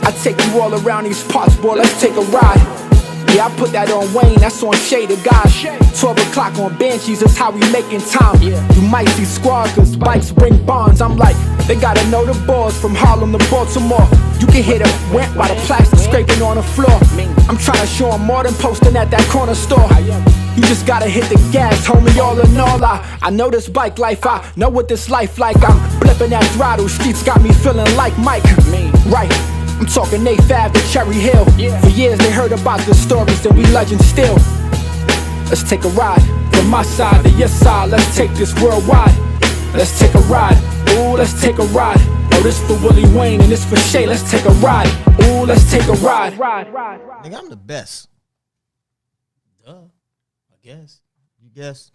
I take you all around these parts, boy, let's take a ride. Yeah, I put that on Wayne, that's on Shade of God. 12 o'clock on Banshees, that's how we making time. You might see squad, cause bikes bring bonds. I'm like, they gotta know the boys from Harlem to Baltimore. You can hear the went by the plastic scraping on the floor. I'm trying to show them more than posting at that corner store. You just gotta hit the gas, homie, all in all. I know this bike life, I know what this life like. I'm blipping that throttle, streets got me feeling like Mike. Right, I'm talking A5 to Cherry Hill. For years they heard about the stories and we legends still. Let's take a ride, from my side to your side. Let's take this worldwide. Let's take a ride, ooh, let's take a ride. Oh, this for Willie Wayne and this for Shay. Let's take a ride, ooh, let's take a ride. Nigga, I'm the best. Duh, I guess. You guess?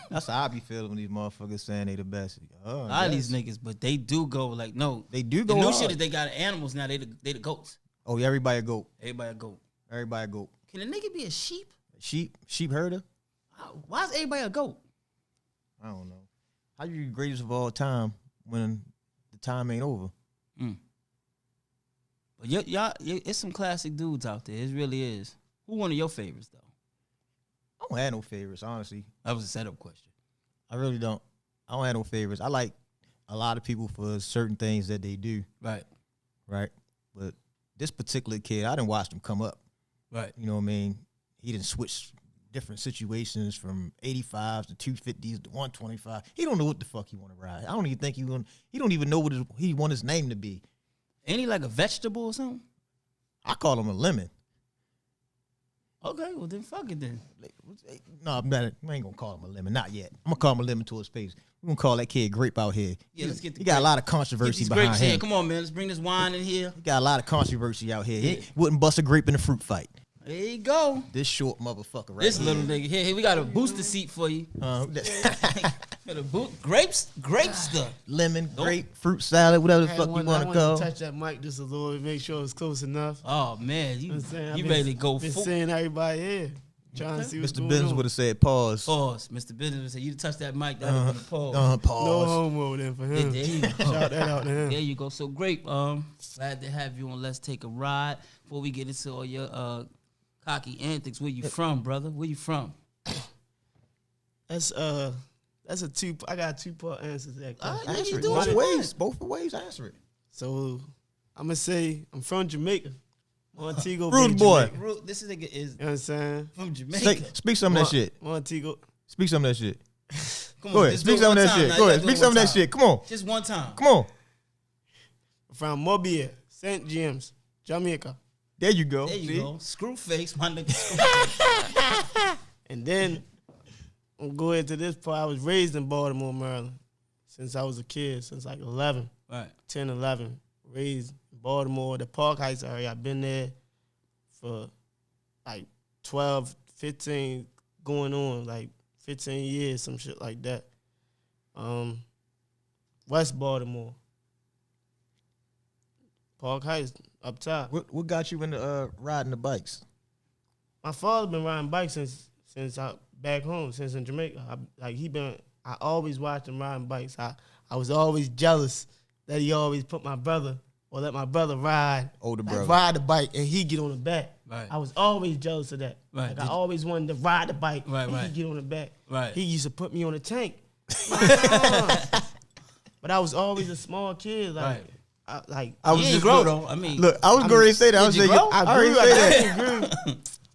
That's how I be feeling when these motherfuckers saying they the best. A lot of these niggas, but they do go like, no. They do go The new hard. shit is they got animals now. They the goats. Oh, yeah, everybody a goat. Everybody a goat. Everybody a goat. Can a nigga be a sheep? Sheep herder? Why is everybody a goat? I don't know. How you the greatest of all time when the time ain't over? But y'all, it's some classic dudes out there. It really is. Who one of your favorites though? I don't have no favorites, honestly. That was a setup question. I really don't. I don't have no favorites. I like a lot of people for certain things that they do. Right. But this particular kid, I didn't watch him come up. Right. You know what I mean? He didn't switch different situations from 85s to 250s to 125. He don't know what the fuck he want to ride. I don't even think he don't even know what he want his name to be. Ain't he like a vegetable or something? I call him a lemon. Okay, well then fuck it then. No, I ain't gonna call him a lemon. Not yet. I'm gonna call him a lemon to his face. We're gonna call that kid Grape out here. Yeah, let's get the He got a lot of controversy behind him. Come on, man. Let's bring this wine in here. He got a lot of controversy out here. He wouldn't bust a grape in a fruit fight. There you go. This short motherfucker right This here. little nigga. Here, we got a booster seat for you. Grapes stuff. Lemon, grape, fruit salad, whatever the fuck you want to call. Touch that mic just a little bit, make sure it's close enough. Oh man, you been, ready to go been full? seeing everybody here. Trying to see what's Mr. going Business on. would have said pause. Pause. Mr. Business would say, you touch that mic, that would have been a pause. Pause. No homo then for him. There you go. Shout that out to him. There you go. So Grape, glad to have you on Let's Take a Ride. Before we get into all your cocky antics, where you from, brother? Where you from? That's a two. I got a 2-part answer to that question. Answer it. do Both it. ways. Both ways. Answer it. So I'm gonna say I'm from Jamaica. Montego Rude Bay, boy. Jamaica. This nigga is You know what I'm saying? from Jamaica. Speak some of that shit. Montego. Speak some of that shit. Come Go on, ahead. just Speak do it some of one that time. shit. Now, Go you ahead. gotta do Speak it some of one that time. shit. Come on. Just one time. Come on. From Mobile, St. James, Jamaica. There you go. There you See? go. Screw face, my nigga. Screwface. And then I'm going to this part. I was raised in Baltimore, Maryland, since I was a kid, since like 11, Right. 10, 11. Raised in Baltimore, the Park Heights area. I've been there for like 12, 15, going on like 15 years, some shit like that. West Baltimore, Park Heights, up top. What got you into riding the bikes? My father been riding bikes since I back home, since in Jamaica. I always watched him riding bikes. I was always jealous that he always put my brother or let my brother ride, Older brother. ride the bike and he get on the back. Right. I was always jealous of that. Right. Like I always wanted to ride the bike Right, and right. he get on the back. Right. He used to put me on the tank. But I was always a small kid. Like, Right. I was You ain't just grow look, though. I mean, Look, I was going to say that. I was did you saying, grow? I already say that. grew.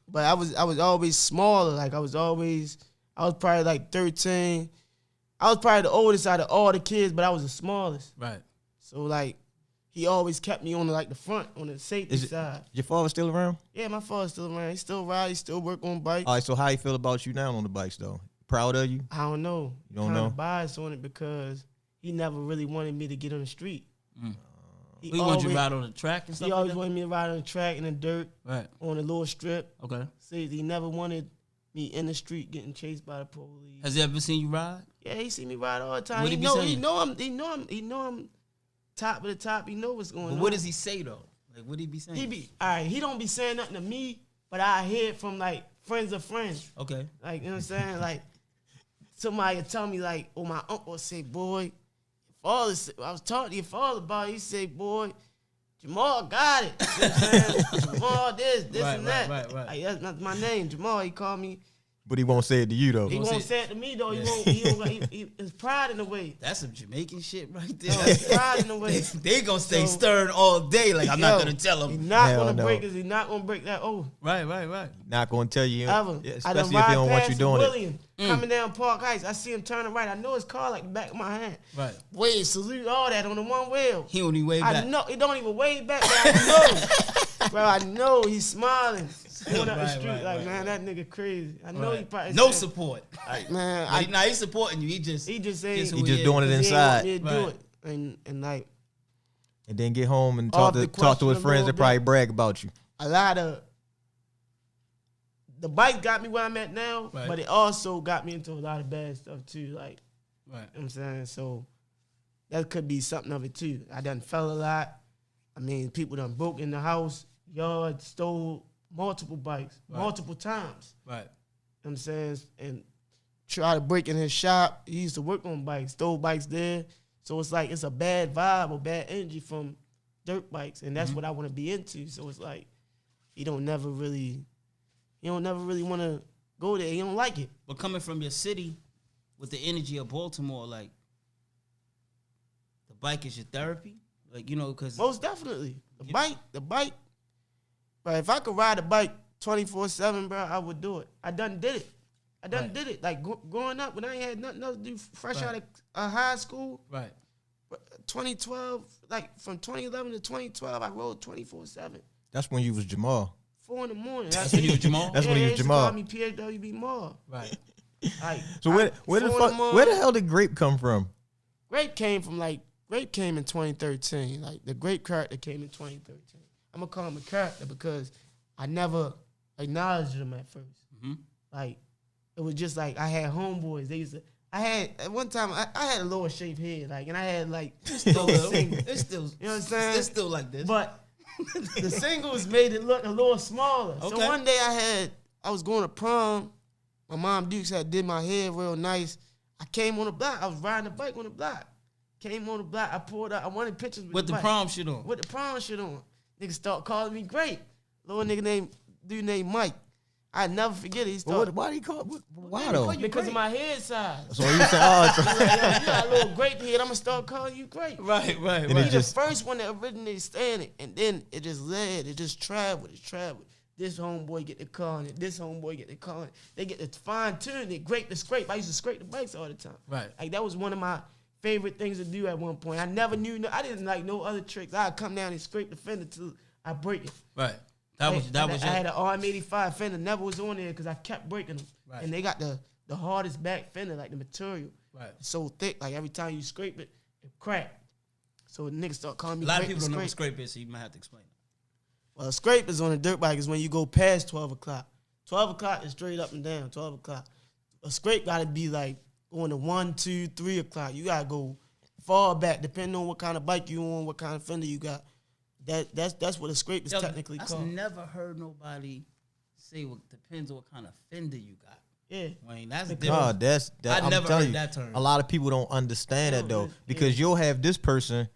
But I was always smaller. Like I was probably like 13. I was probably the oldest out of all the kids, but I was the smallest. right. So like he always kept me on like the front, on the safety side. Your father still around? Yeah, my father's still around. He still ride, he still work on bikes. All right, so how you feel about you now on the bikes, though? Proud of you? I don't know. You don't Kinda know? biased on it because he never really wanted me to get on the street. We want you to ride on the track and stuff He like always that? wanted me to ride on the track in the dirt, Right. on the little strip. Okay. See, he never wanted me in the street getting chased by the police. Has he ever seen you ride? Yeah, he see me ride all the time. What He he be know saying? he know I'm top of the top. He know what's going But on. what does he say though? Like, what he be saying? He be all right. He don't be saying nothing to me, but I hear it from like friends of friends. Okay. Like, you know what I'm saying? Like somebody would tell me like, oh, my uncle would say, boy, your father. I was talking to your father about it. He say, boy, Jamal got it. You know what I'm saying? Jamal this Right, and that. right. Like, that's not my name, Jamal. He called me. But he won't say it to you though. He won't say it to me though. He his pride in the way. That's some Jamaican shit right there. No, his pride in the way. They gonna stay So- stern all day. Like I'm not gonna tell He's them. not Hell gonna no. break. He's not gonna break that oath. Right. Not gonna tell you, Ever. yeah, I done especially if he don't want you past doing it. William, coming down Park Heights. I see him turning right. I know his car like the back of my hand. Right. Wave, salute, all that on the one wheel. He only way I back. know it don't even wave back, but I know. Bro, I know he's smiling. Going up the Right, street right, like, right, man, that nigga crazy. I know he probably No said, support. like, man, But he's supporting you. He just he just just ain't. who He just is. doing it he ain't inside. want me to do Right. it. And like And then get home and Off talk the to his question a friends little and probably bit. brag about you. a lot of the bike got me where I'm at now, Right. but it also got me into a lot of bad stuff too. Like, Right. you know what I'm saying? So that could be something of it too. I done fell a lot. I mean, people done broke in the house, yard, stole multiple bikes, Right. multiple times. Right. You know what I'm saying? And try to break in his shop. He used to work on bikes, stole bikes there. So it's like it's a bad vibe or bad energy from dirt bikes. And that's what I want to be into. So it's like he don't never really want to go there. He don't like it. But coming from your city with the energy of Baltimore, like the bike is your therapy. Like, you know, because Most definitely. The bike. But if I could ride a bike 24/7, bro, I would do it. I done did it. Did it. Like growing up when I ain't had nothing else to do, fresh out of high school, right. 2012, like from 2011 to 2012, I rode 24/7. That's when you was Jamal. 4 in the morning. That's when you was Jamal? That's when he was they used to Jamal. call me PHWB Mall. Right. Like, So where the hell did Grape come from? Grape came in 2013. Like the Grape character came in 2013. I'm gonna call him a character because I never acknowledged him at first. Mm-hmm. Like it was just like I had homeboys. I had at one time I had a lower shaped head, like, and I had like Still, singles. it's still, You know what I'm saying? It's still like this. But the singles made it look a little smaller. So Okay. one day I was going to prom. My mom Dukes had did my hair real nice. I came on the block. I was riding a bike on the block. Came on the block. I pulled up. I wanted pictures with the bike. prom shit on. With the prom shit on. Niggas start calling me Grape. Little nigga dude named Mike. I never forget it. He started Why do you call it? Why though? because of my head size. So you said, oh, Yo, you got a little grape head. I'm gonna start calling you Grape. Right. And He it just the first one that originated saying it, and then it just traveled. This homeboy get the car on it. This homeboy get the car on it. They get to fine tune it, grape the scrape. I used to scrape the bikes all the time. Right. Like that was one of my favorite things to do at one point. I never knew. I didn't like no other tricks. I'd come down and scrape the fender till I break it. Right. That was I had an RM85 fender, never was on there because I kept breaking them. Right. And they got the hardest back fender, like the material. Right. It's so thick, like every time you scrape it, it crack. So niggas start calling me A lot of Grape people the don't know what Scrape. scrape is, so you might have to explain it. Well, a scrape is on a dirt bike is when you go past 12 o'clock. 12 o'clock is straight up and down, 12 o'clock. A scrape got to be like going to 1, 2, 3 o'clock. You got to go far back, depending on what kind of bike you on, what kind of fender you got. That's what a scrape is technically I've called. never heard nobody say what depends on what kind of fender you got. Yeah. Wayne, that's no, different. that's that. I I'm never telling heard you, that term. a lot of people don't understand that though, because you'll have this person,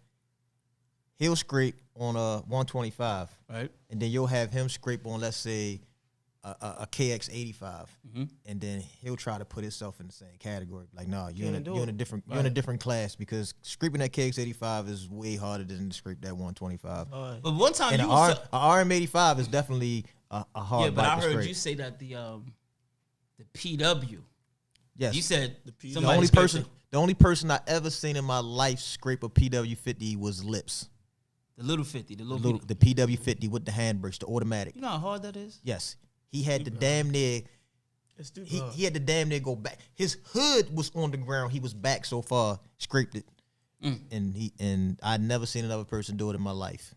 he'll scrape on a 125, Right. and then you'll have him scrape on, let's say, a KX85, and then he'll try to put himself in the same category. Like, no, you're in a different class because scraping that KX85 is way harder than to scrape that 125. But one time And you a was RM85 is definitely a hard yeah, but bike I to heard scrape. you say that the PW. Yes, You said the somebody only scraped person, the only person I ever seen in my life scrape a PW50 was Lips. the little 50, the little The PW50 with the handbrakes, the automatic. You know how hard that is? Yes, he had to damn near. It's stupid. He had to damn near go back. His hood was on the ground. He was back so far, scraped it, and I'd never seen another person do it in my life.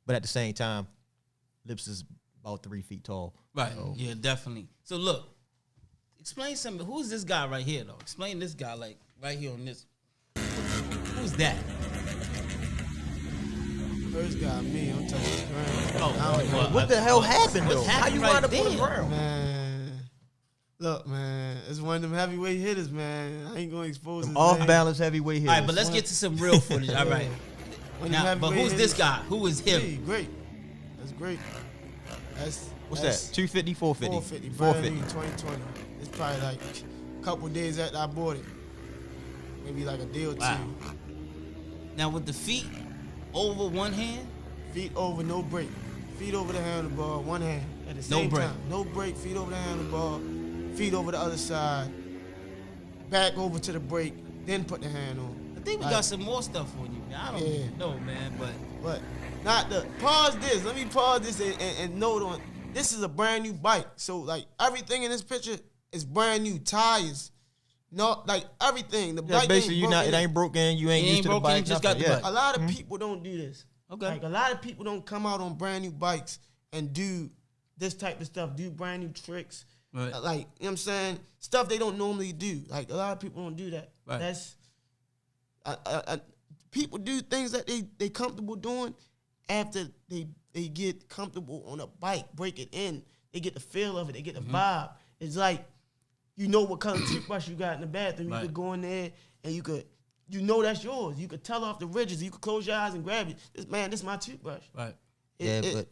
But at the same time, Lips is about 3 feet tall. Right. Yeah, definitely. So look, explain something. Who's this guy right here though? Explain this guy like right here on this. Who's that? First guy, me. I'm touching the ground. Oh, What the hell happened though? How you wind up on the there? ground? Man, look, man, it's one of them heavyweight hitters, man. I ain't gonna expose his Off name. balance heavyweight hitters. All right, but let's get to some real footage. All right. Now, but who's this guy? Who is him? Grape. That's Grape. What's that? 250, 450? 450. 2020. It's probably like a couple days after I bought it. Maybe like a day or two. Now with the feet over one hand? Feet over, no brake. Feet over the handlebar, one hand at the same time. No brake, feet over the handlebar, feet over the other side, back over to the brake, then put the hand on. I think we got some more stuff on you, man. I don't know, man, but not the pause this. Let me pause this and note on. This is a brand new bike, so like everything in this picture is brand new. Tires, no, like everything. The bike basically it ain't broken. You ain't used to the bike. You just got the bike. A lot of people don't do this. Okay. Like a lot of people don't come out on brand new bikes and do this type of stuff, do brand new tricks. Right. Like, you know what I'm saying? Stuff they don't normally do. Like a lot of people don't do that. Right. That's people do things that they comfortable doing after they get comfortable on a bike, break it in. They get the feel of it, they get the vibe. It's like you know what color toothbrush you got in the bathroom. You could go in there and you know that's yours. You could tell off the ridges. You could close your eyes and grab it. This is my toothbrush. Right. But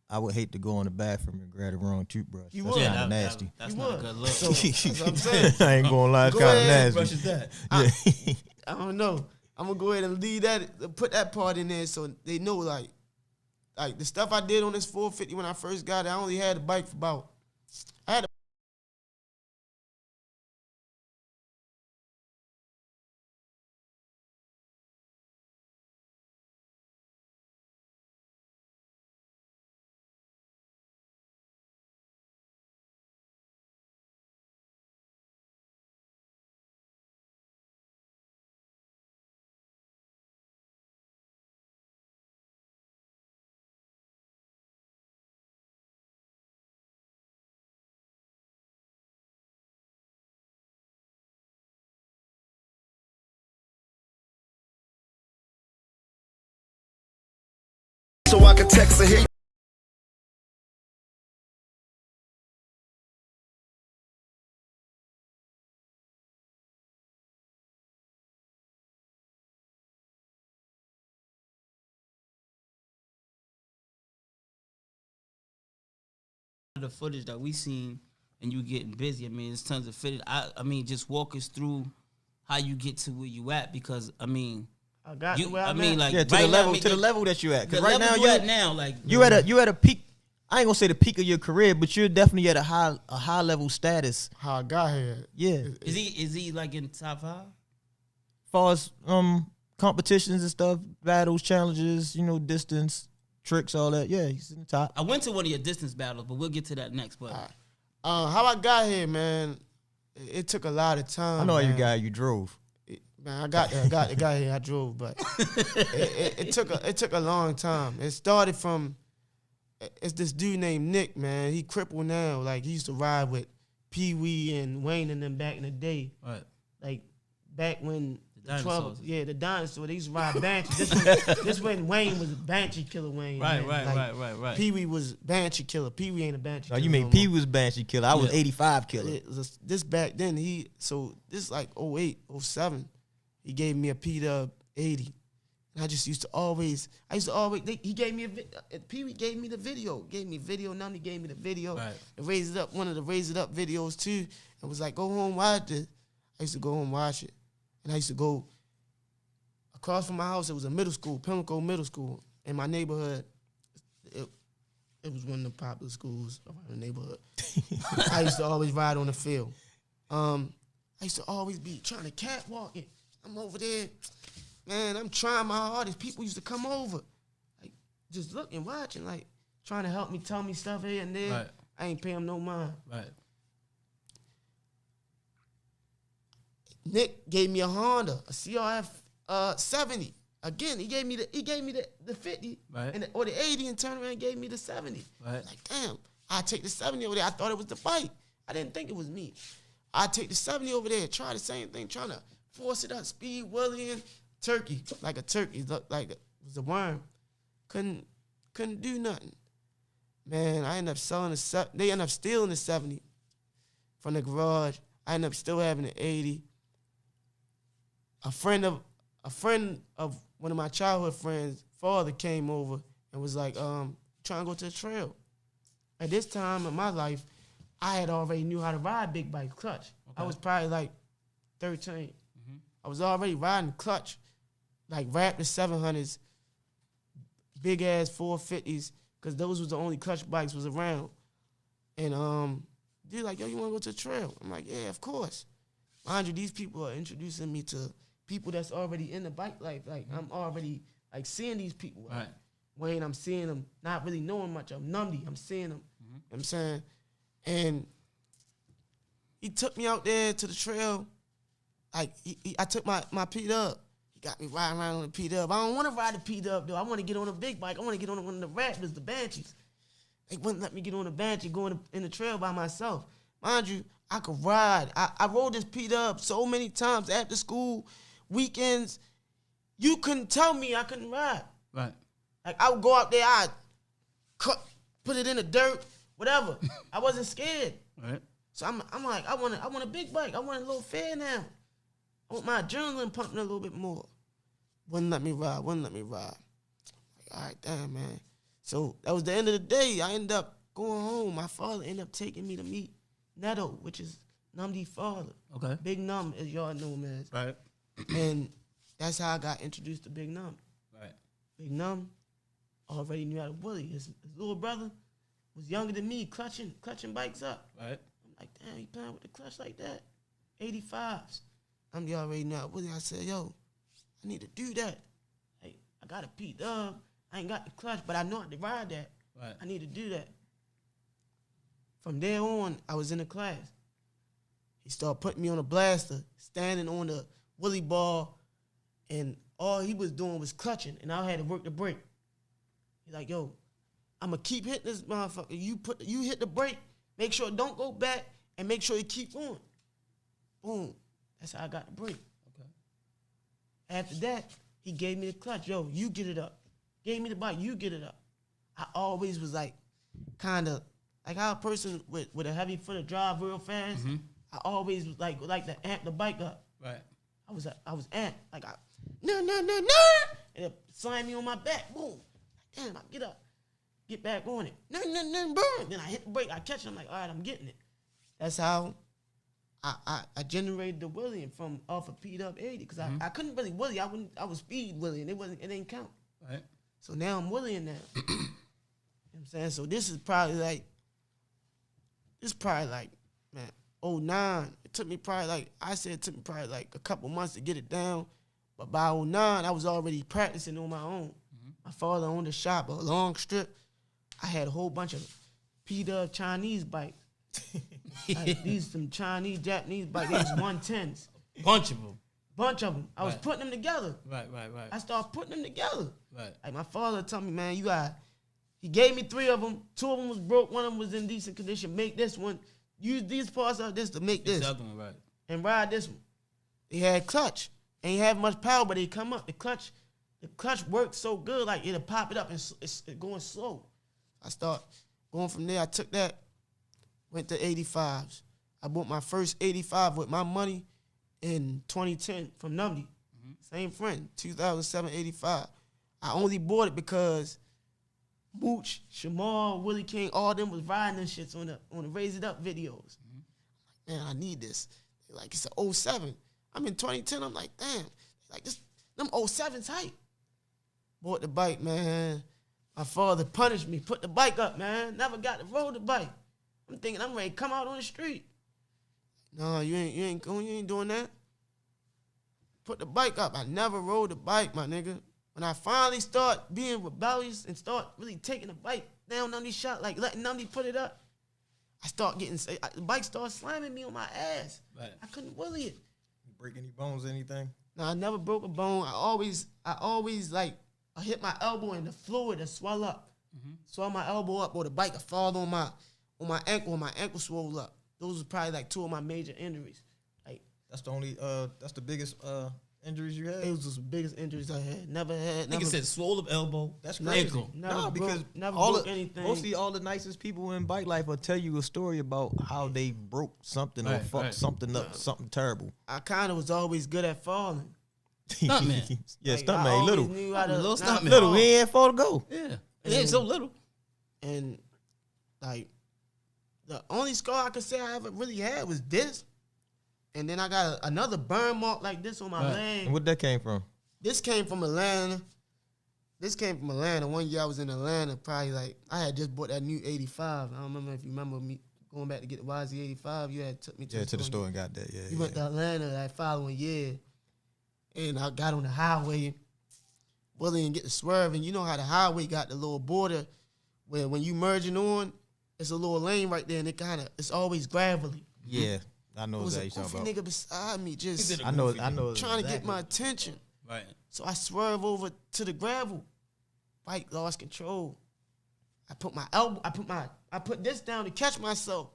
I would hate to go in the bathroom and grab the wrong toothbrush. You That's would. kind of nasty. That's not a good look. So, that's what I'm saying. I ain't gonna lie, it's kind of nasty. Brush is that? I don't know. I'm gonna go ahead and leave that, put that part in there so they know like the stuff I did on this 450 when I first got it. I only had the bike for so I can text a hit. The footage that we seen and you getting busy. I mean, it's tons of footage. I mean, just walk us through how you get to where you at, because I mean, I got to where I'm at. Like to the level that you at. Because right now you at a peak. I ain't gonna say the peak of your career, but you're definitely at a high level status. How I got here. Yeah. Is he like in top 5? As far as competitions and stuff, battles, challenges, distance, tricks, all that. Yeah, he's in the top. I went to one of your distance battles, but we'll get to that next. But how I got here, man, it took a lot of time. I know how you drove. Man, I got here. I drove, but it took a long time. It started from it's this dude named Nick, man. He crippled now. Like he used to ride with Pee Wee and Wayne and them back in the day. Right. Like back when the dinosaur. They used to ride Banshee. This when Wayne was a Banshee killer. Wayne. Right. Pee Wee was Banshee killer. Pee Wee ain't a Banshee. No, you mean Pee Wee was Banshee killer? I was 85 killer. This back then this like 08, 07. He gave me a P-Dub 80. And I used to always, he gave me Pee Wee gave me the video. Gave me video, Nunny gave me the video. Right. And Raise It Up, one of the Raise It Up videos too. And was like, go home, watch it. I used to go home, watch it. And I used to go across from my house. It was a middle school, Pimlico Middle School. In my neighborhood, it was one of the popular schools around the neighborhood. I used to always ride on the field. I used to always be trying to catwalk it. I'm over there, man, I'm trying my hardest. People used to come over, like, just looking, watching, like, trying to help me, tell me stuff here and there. Right. I ain't pay them no mind. Right. Nick gave me a Honda, a CRF 70. Again, he gave me the 50 right. or the 80 and turned around and gave me the 70. Right. Like, damn, I take the 70 over there. I thought it was the bike. I didn't think it was me. I take the 70 over there, try the same thing, trying to force it up, speed, William, turkey, like a turkey, looked like it was a worm. Couldn't do nothing. Man, I ended up selling they ended up stealing the 70 from the garage. I ended up still having the 80. A friend of one of my childhood friends' father came over and was like, trying to go to the trail. At this time in my life, I had already knew how to ride big bike clutch. Okay. I was probably like 13. Mm-hmm. I was already riding clutch, like Raptor 700s, big ass 450s, because those was the only clutch bikes was around. And they're like, yo, you want to go to the trail? I'm like, yeah, of course. Mind you, these people are introducing me to people that's already in the bike life. Like, I'm already, like, seeing these people. Right. Wayne, I'm seeing them, not really knowing much. I'm Numdy, I'm seeing them. Mm-hmm. You know what I'm saying? And he took me out there to the trail. Like, I took my P-Dub. He got me riding around on the P-Dub. I don't want to ride the P-Dub, though. I want to get on a big bike. I want to get on one of the Raptors, the Banshees. They wouldn't let me get on the Banshee going in the trail by myself. Mind you, I could ride. I rode this P-Dub so many times after school, weekends. You couldn't tell me I couldn't ride. Right. Like, I would go out there, I'd put it in the dirt, whatever. I wasn't scared. Right. So I'm like, I want a big bike. I want a little fair now. I want my adrenaline pumping a little bit more. Wouldn't let me ride. Like, all right, damn, man. So that was the end of the day. I ended up going home. My father ended up taking me to meet Neto, which is Numdy's father. Okay. Big Num, as y'all know him as. Right. And that's how I got introduced to Big Num. Right. Big Num already knew how to bully. His little brother was younger than me, clutching bikes up. Right. I'm like, damn, he playing with the clutch like that. 85s. Numdy already knew how to bully. I said, yo, I need to do that. Hey, I got a P-Dub. I ain't got the clutch, but I know how to ride that. Right. I need to do that. From there on, I was in the class. He started putting me on a blaster, standing on the wheelie ball, and all he was doing was clutching, and I had to work the brake. He's like, yo, I'm going to keep hitting this motherfucker. You hit the brake, make sure it don't go back, and make sure you keep going. Boom. That's how I got the brake. Okay. After that, he gave me the clutch. Yo, you get it up. Gave me the bike, you get it up. I always was like, kind of, like how a person with a heavy foot drive real fast, I always was like to amp the bike up. Right. I was amped. Like, no, and it slammed me on my back. Boom. Damn, I get up. Get back on it. No, burn. Then I hit the brake. I catch it. I'm like, all right, I'm getting it. That's how I generated the wheeling from off of P-Dub 80 because I couldn't really wheelie. I was speed wheeling. It didn't count. Right. So now I'm wheeling now. You know what I'm saying? So this is probably like, man, 09. It took me probably like a couple months to get it down. But by 09, I was already practicing on my own. My father owned a shop, a long strip. I had a whole bunch of P-Dub Chinese bikes. Like, these some Chinese, Japanese bikes. These 110s. Bunch of them. I was putting them together. Right. I started putting them together. Right. Like, my father told me, man, he gave me 3 of them. 2 of them was broke. 1 of them was in decent condition. Make this one. Use these parts of this to make this. The other one, right. And ride this one. They had clutch. Ain't have much power, but they come up. The clutch worked so good, like it'll pop it up and it's going slow. I start going from there. I took that, went to 85s. I bought my first 85 with my money in 2010 from Numdy. Same friend, 2007 85. I only bought it because Mooch, Shamal, Willie King, all them was riding them shits on the Raise It Up videos. Man, I need this. They're like, it's an 07. I'm in 2010. I'm like, damn. Like, them 07's hype. Bought the bike, man. My father punished me. Put the bike up, man. Never got to roll the bike. I'm thinking I'm ready to come out on the street. No, you ain't doing that. Put the bike up. I never rode the bike, my nigga. When I finally start being rebellious and start really taking the bike down on these shots, like letting Numdy put it up, I start getting, the bike started slamming me on my ass. Right. I couldn't wheelie it. You break any bones or anything? No, I never broke a bone. I always like, I hit my elbow and the fluid would swell up. Swell my elbow up or the bike would fall on my ankle and my ankle swelled up. Those were probably like 2 of my major injuries. Like, that's the biggest injuries you had? It was just the biggest injuries I had. Nigga said swole up elbow. That's crazy. Ankle. No, because mostly all the nicest people in bike life will tell you a story about how they broke something or fucked something up, something terrible. I kind of was always good at falling. Stuntman. Yeah, Like, I stuntman. always Little. knew how to- Little not stuntman. Little. fall. We ain't far to go. Yeah. It ain't so little. And like the only scar I could say I ever really had was this. And then I got another burn mark like this on my Right. leg. And where that came from? This came from Atlanta. One year I was in Atlanta, probably like I had just bought that new 85. I don't remember if you remember me going back to get the YZ85. You had took me to To the store and got that. Yeah. We went to Atlanta that following year, and I got on the highway. Willie didn't get to swerve, and you know how the highway got the little border where when you merging on, it's a little lane right there, and it's always gravelly. Yeah. I know It was a exactly what goofy you're talking nigga beside me, just He did a about. I know. goofy I know. trying to get exactly. my attention. Right. So I swerve over to the gravel. Bike lost control. I put my elbow, I put this down to catch myself.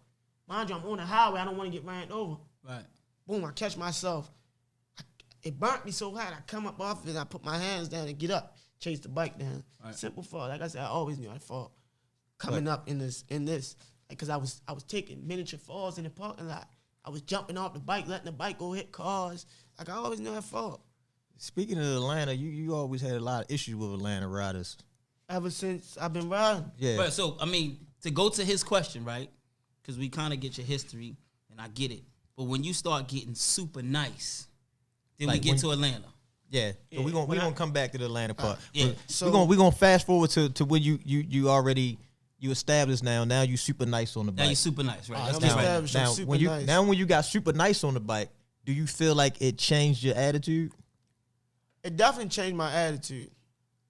Mind you, I'm on the highway. I don't want to get ran over. Right. Boom, I catch myself. It burnt me so hard. I come up off it and I put my hands down and get up, chase the bike down. Right. Simple fall. Like I said, I always knew I'd fall. Coming up in this, because I was taking miniature falls in the parking lot. I was jumping off the bike, letting the bike go hit cars. Like I always knew I'd fall. Speaking of Atlanta, you always had a lot of issues with Atlanta riders. Ever since I've been riding. Yeah. Right. So I mean, to go to his question, right? Because we kind of get your history, and I get it. But when you start getting super nice, then Like we get when- to Atlanta. Yeah. So we gonna come back to the Atlanta part. yeah. So we gonna fast forward to when you already established now. Now you super nice on the bike. Now you're super nice, right? Let's I'm get right. established. I'm super nice. when you got super nice on the bike, do you feel like it changed your attitude? It definitely changed my attitude,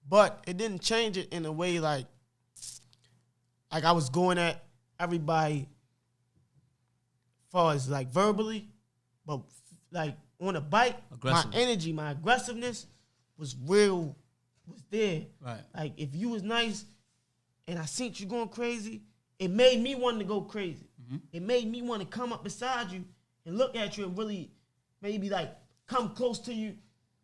but it didn't change it in a way like I was going at everybody, far as like verbally, but like on a bike, Aggressive. my energy, my aggressiveness was there. Right. Like if you was nice, and I seen you going crazy, it made me want to go crazy. Mm-hmm. It made me want to come up beside you and look at you and really maybe like come close to you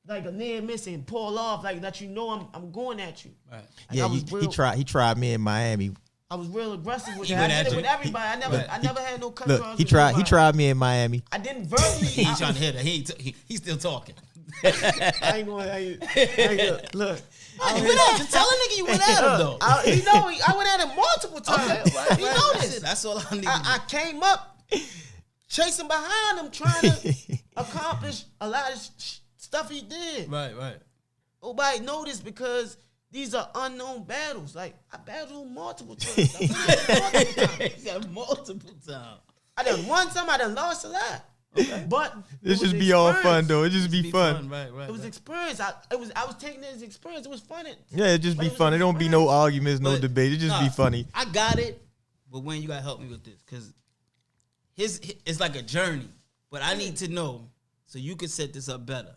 like a near miss and pull off like that. You know I'm going at you. Right. Like, Yeah, I was he tried me in Miami. I was real aggressive with He that. went I at did it you. with everybody. I never had no cut Look, he tried me in Miami. I didn't verbally. He ain't trying to hear that. He's still talking. I ain't gonna look. You went at, just tell a nigga you went at him though. I went at him multiple times. Right, He right. know this. That's all I need. I came up chasing behind him, trying to accomplish a lot of stuff he did. Right, right. Nobody noticed because these are unknown battles. Like I battled him multiple times. He said multiple times. I done won some. I done lost a lot. Okay. But This it was just be all experience. fun though. It just be fun. Right, right. It was right. experience. I was taking it as experience. It was fun. Yeah, it just But be it was fun. It don't be no arguments, no But, debate. It just nah, be funny. I got it, but Wayne, you gotta help me with this because it's like a journey. But I need to know so you can set this up better.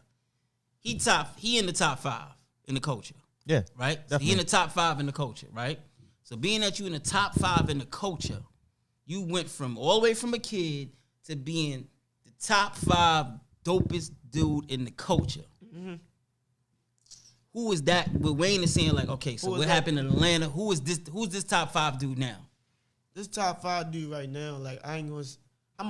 He in the top 5 in the culture, Yeah. right? So Definitely. he in the top 5 in the culture, right? So being that you in the top 5 in the culture, you went from all the way from a kid to being the top 5 dopest dude in the culture. Mm-hmm. Who is that? But Wayne is saying like, okay, so Who is what that? happened in Atlanta? Who's this top 5 dude now? This top 5 dude right now, like I'm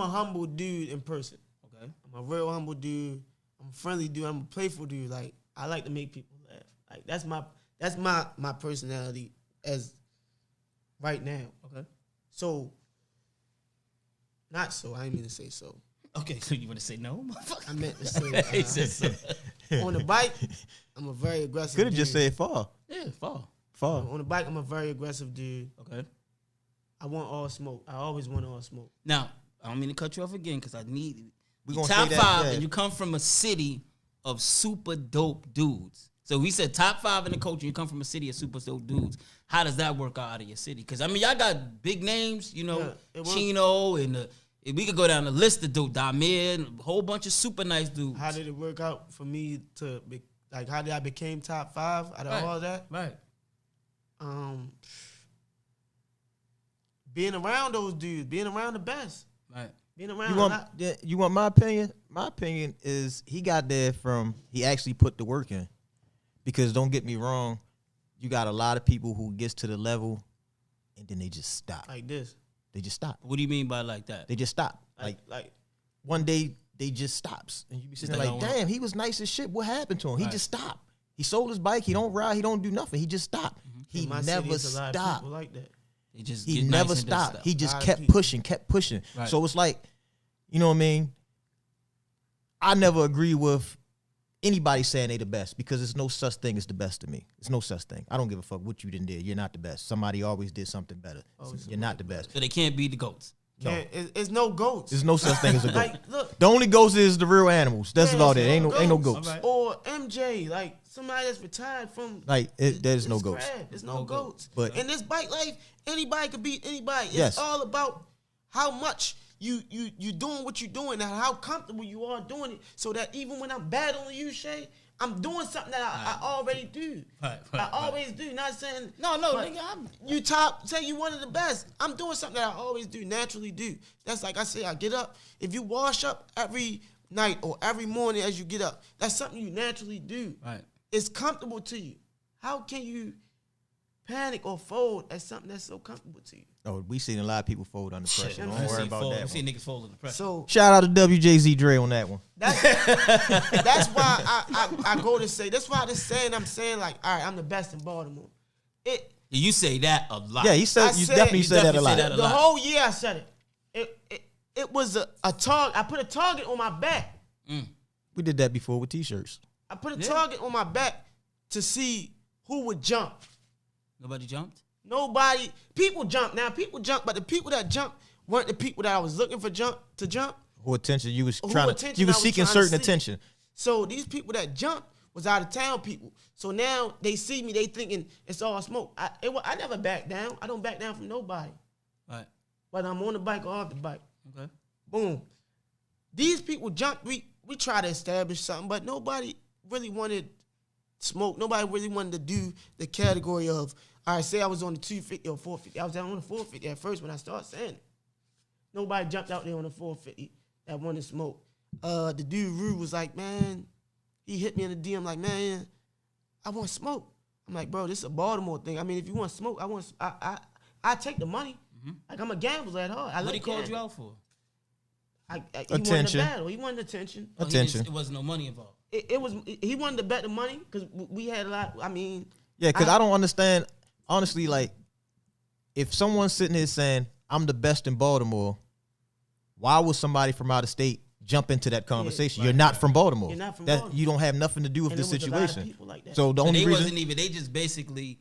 a humble dude in person. Okay. I'm a real humble dude. I'm a friendly dude. I'm a playful dude. Like I like to make people laugh. Like that's my personality as right now. Okay. So not so. I didn't mean to say so. Okay, so you want to say no? I meant to say He said so. on the bike, I'm a very aggressive Could have dude. just said fall. Yeah, fall. Fall. On the bike, I'm a very aggressive dude. Okay. I want all smoke. I always want all smoke. Now, I don't mean to cut you off again because I need We you gonna top say that, 5 yeah. and you come from a city of super dope dudes. So we said top 5 in the culture. You come from a city of super dope dudes. How does that work out of your city? Because I mean, y'all got big names, you know, Yeah, it works. Chino and we could go down the list of dudes, Damir, and a whole bunch of super nice dudes. How did it work out for me to be like? How did I became top 5 out of Right. all that? Right. Being around those dudes, being around the best, Right. being around. You a want lot- you want my opinion? My opinion is he got there from he actually put the work in. Because don't get me wrong, you got a lot of people who gets to the level and then they just stop. like this, They just stop. What do you mean by like that? They just stop. like One day they just stops. And you be sitting They there like, don't damn, he was nice as shit. What happened to him? He just stopped. He sold his bike. He don't ride. He don't do nothing. He just stopped. He never stopped. Like that. He never stopped. He just kept pushing. Right. So it's like, you know what I mean? I never agree with anybody saying they the best because there's no such thing as the best to me. There's no such thing. I don't give a fuck what you done did. You're not the best. Somebody always did something better. You're not the best. So they can't be the GOATs. No. It's no goats. There's no such thing as a goat. Like, look, The only goats is the real animals. That's about it. Ain't no goats. All right. or MJ, like somebody that's retired from. Like there's no it's goats. crap. There's no goats. But- in this bike life, anybody could beat anybody. It's Yes. all about how much you doing what you're doing and how comfortable you are doing it. So that even when I'm battling you, Shay, I'm doing something that I already do. Right, I always do. Not saying No, but nigga, you top. Say you one of the best. I'm doing something that I always do, naturally do. That's like I say. I get up. If you wash up every night or every morning as you get up, that's something you naturally do. Right. It's comfortable to you. How can you panic or fold at something that's so comfortable to you? Oh, we seen a lot of people fold under pressure. I'm Don't saying worry about that I see one. niggas folding the pressure. So Shout out to WJZ Dre on that one. that's why I go to say. That's why this saying I'm saying like, all right, I'm the best in Baltimore. You say that a lot. Yeah, you definitely said that a lot. The whole year I said it. It was a target. I put a target on my back. We did that before with t-shirts. I put a target on my back to see who would jump. Nobody jumped? Nobody. People jump. Now people jump, but the people that jump weren't the people that I was looking for to jump. Who attention you was Who trying to? attention You was I was seeking trying to certain seek. attention. So these people that jumped was out of town people. So now they see me, they thinking it's all smoke. I never back down. I don't back down from nobody. Right. Whether I'm on the bike or off the bike. Okay. Boom. These people jumped. We try to establish something, but nobody really wanted smoke. Nobody really wanted to do the category of, all right, say I was on the 250 or 450. I was down on the 450 at first when I started saying it. Nobody jumped out there on the 450 that wanted smoke. The dude Rue was like, man, he hit me in the DM like, man, I want smoke. I'm like, bro, this is a Baltimore thing. I mean, if you want smoke, I take the money. Like, I'm a gambler at heart. What he called you out for? He Attention. wanted the battle. He wanted attention. Oh, Attention. It wasn't no money involved. He wanted to bet the money because we had a lot. I mean, Yeah, because I don't understand. Honestly, like, if someone's sitting there saying, I'm the best in Baltimore, why would somebody from out of state jump into that conversation? You're not from Baltimore. You're not from that, Baltimore. You don't have nothing to do with And this there was a lot of situation. people like that. So the But only they reason. wasn't even. They just basically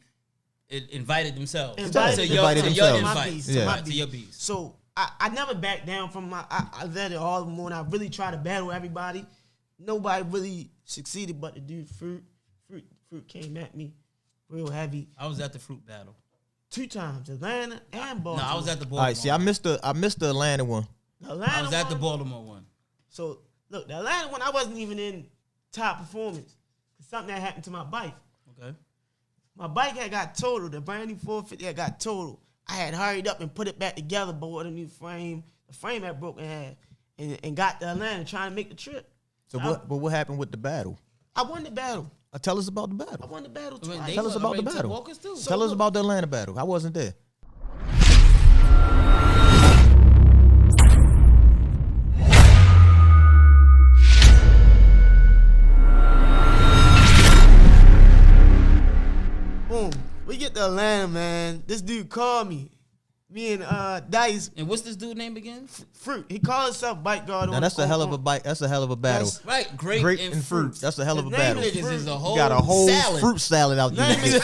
invited themselves. Invited to Invited your themselves. My invite. beast, Yeah. my To your beast. beast. So I never backed down from my. I let it all more, and I really tried to battle everybody. Nobody really succeeded, but the dude Fruit came at me real heavy I was at the fruit battle. 2 times, Atlanta and Baltimore. No, I was at the All Baltimore. right, see, I missed the Atlanta one. The Atlanta I was at the one- Baltimore one. So look, the Atlanta one, I wasn't even in top performance. Something that happened to my bike. Okay. My bike had got totaled. The brand new 450 had got totaled. I had hurried up and put it back together, bought a new frame. The frame had broken in half, and got to Atlanta trying to make the trip. So what happened with the battle? I won the battle. Tell us about the I battle. won the battle I mean, twice. they Tell us were about the ready to battle. walk us through. Tell us about the Atlanta battle. I wasn't there. Boom. We get to Atlanta, man. This dude called me. Me and Dice And what's this dude name again? Fruit. He called himself Bike Guard. Now that's a hell of a bike. That's a hell of a battle. That's- Right, grape, Grape and and fruit. That's a hell of a His name battle. is Niggas is a whole You got a whole salad. fruit salad out Name there. is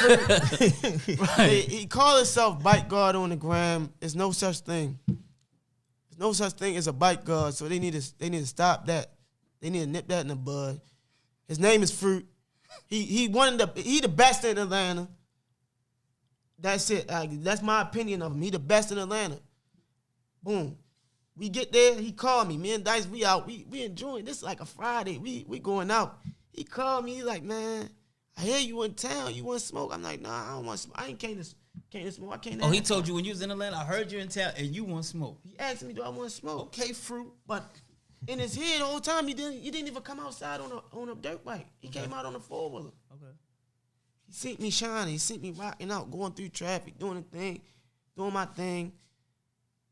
Fruit. He called himself Bike Guard on the gram. There's no such thing. There's no such thing as a bike guard. So they need to stop that. They need to nip that in the bud. His name is Fruit. He the best in Atlanta. That's it. That's my opinion of him. He the best in Atlanta. Boom. We get there. He called me. Me and Dice, we out. We enjoying. This is like a Friday. We going out. He called me. He's like, man, I hear you in town. You want to smoke? I'm like, nah, I don't want to smoke. I ain't came to smoke. I came to Oh, he have told fun. you when you was in Atlanta, I heard you in town and you want smoke. He asked me, do I want to smoke? Okay, fruit. But in his head the whole time, he didn't even come outside on a dirt bike. He came out on a 4-wheeler. Okay. He seen me shining. He seen me rocking out, going through traffic, doing the thing, doing my thing.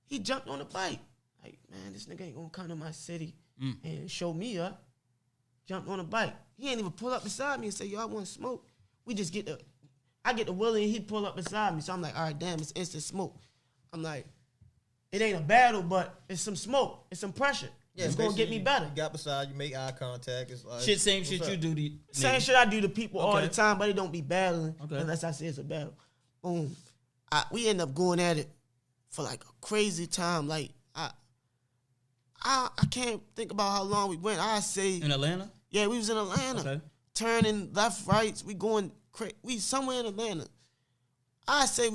He jumped on the bike. Like, man, this nigga ain't gonna come to my city and showed me up. Jumped on a bike. He ain't even pull up beside me and say, yo, I want to smoke. We just I get the Willie and he pull up beside me. So I'm like, all right, damn, it's instant smoke. I'm like, it ain't a battle, but it's some smoke. It's some pressure. Yeah, it's going to get me better. You got beside, you make eye contact. It's like, same shit up? you do to Same shit I do to people all the time, but it don't be battling unless I say it's a battle. Boom. We end up going at it for like a crazy time. Like, I can't think about how long we went. I say in Atlanta? Yeah, we was in Atlanta. Okay. Turning left, rights. We somewhere in Atlanta. I say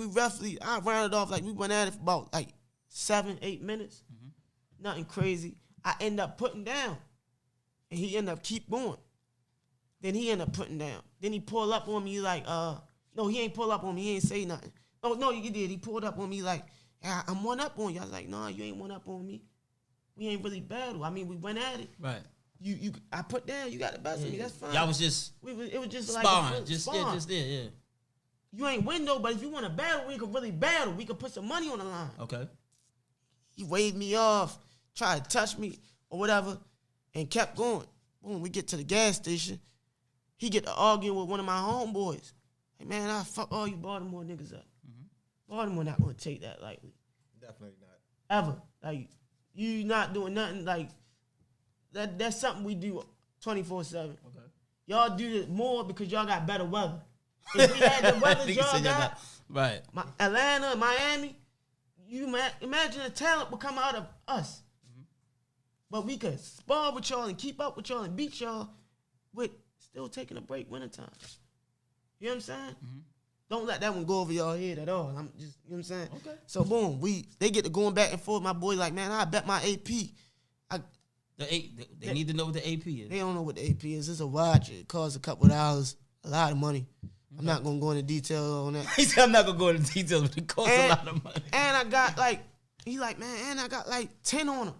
I rounded off like we went at it for about like 7-8 minutes. Mm-hmm. Nothing crazy. I end up putting down. And he end up keep going. Then he end up putting down. Then he pull up on me like, no, he ain't pull up on me. He ain't say nothing. No, he did. He pulled up on me like, yeah, I'm one up on you. I was like, no, you ain't one up on me. We ain't really battle. I mean, we went at it. Right. I put down. You got the best of me. That's fine. Y'all was just it was just sparring. Like just there. Yeah. You ain't win though, but if you want to battle, we could really battle. We could put some money on the line. Okay. He waved me off, tried to touch me or whatever, and kept going. Boom, we get to the gas station. He get to arguing with one of my homeboys. Hey man, I fuck all you Baltimore niggas up. Mm-hmm. Baltimore not gonna take that lightly. Definitely not. Ever. Like, you not doing nothing like that's something we do 24/7. Okay. Y'all do it more because y'all got better weather. If we had the weather y'all got, right? Atlanta, Miami, you imagine the talent would come out of us. Mm-hmm. But we could spar with y'all and keep up with y'all and beat y'all with still taking a break wintertime. You know what I'm saying? Mm-hmm. Don't let that one go over y'all head at all. I'm just, you know what I'm saying? Okay. So boom, they get to going back and forth. My boy like, man, I bet my AP. They need to know what the AP is. They don't know what the AP is. It's a watch. It costs a couple of dollars, a lot of money. Okay. I'm not gonna go into detail on that. He said I'm not gonna go into details, but it costs a lot of money. And I got like, he like, man, and I got like 10 on him.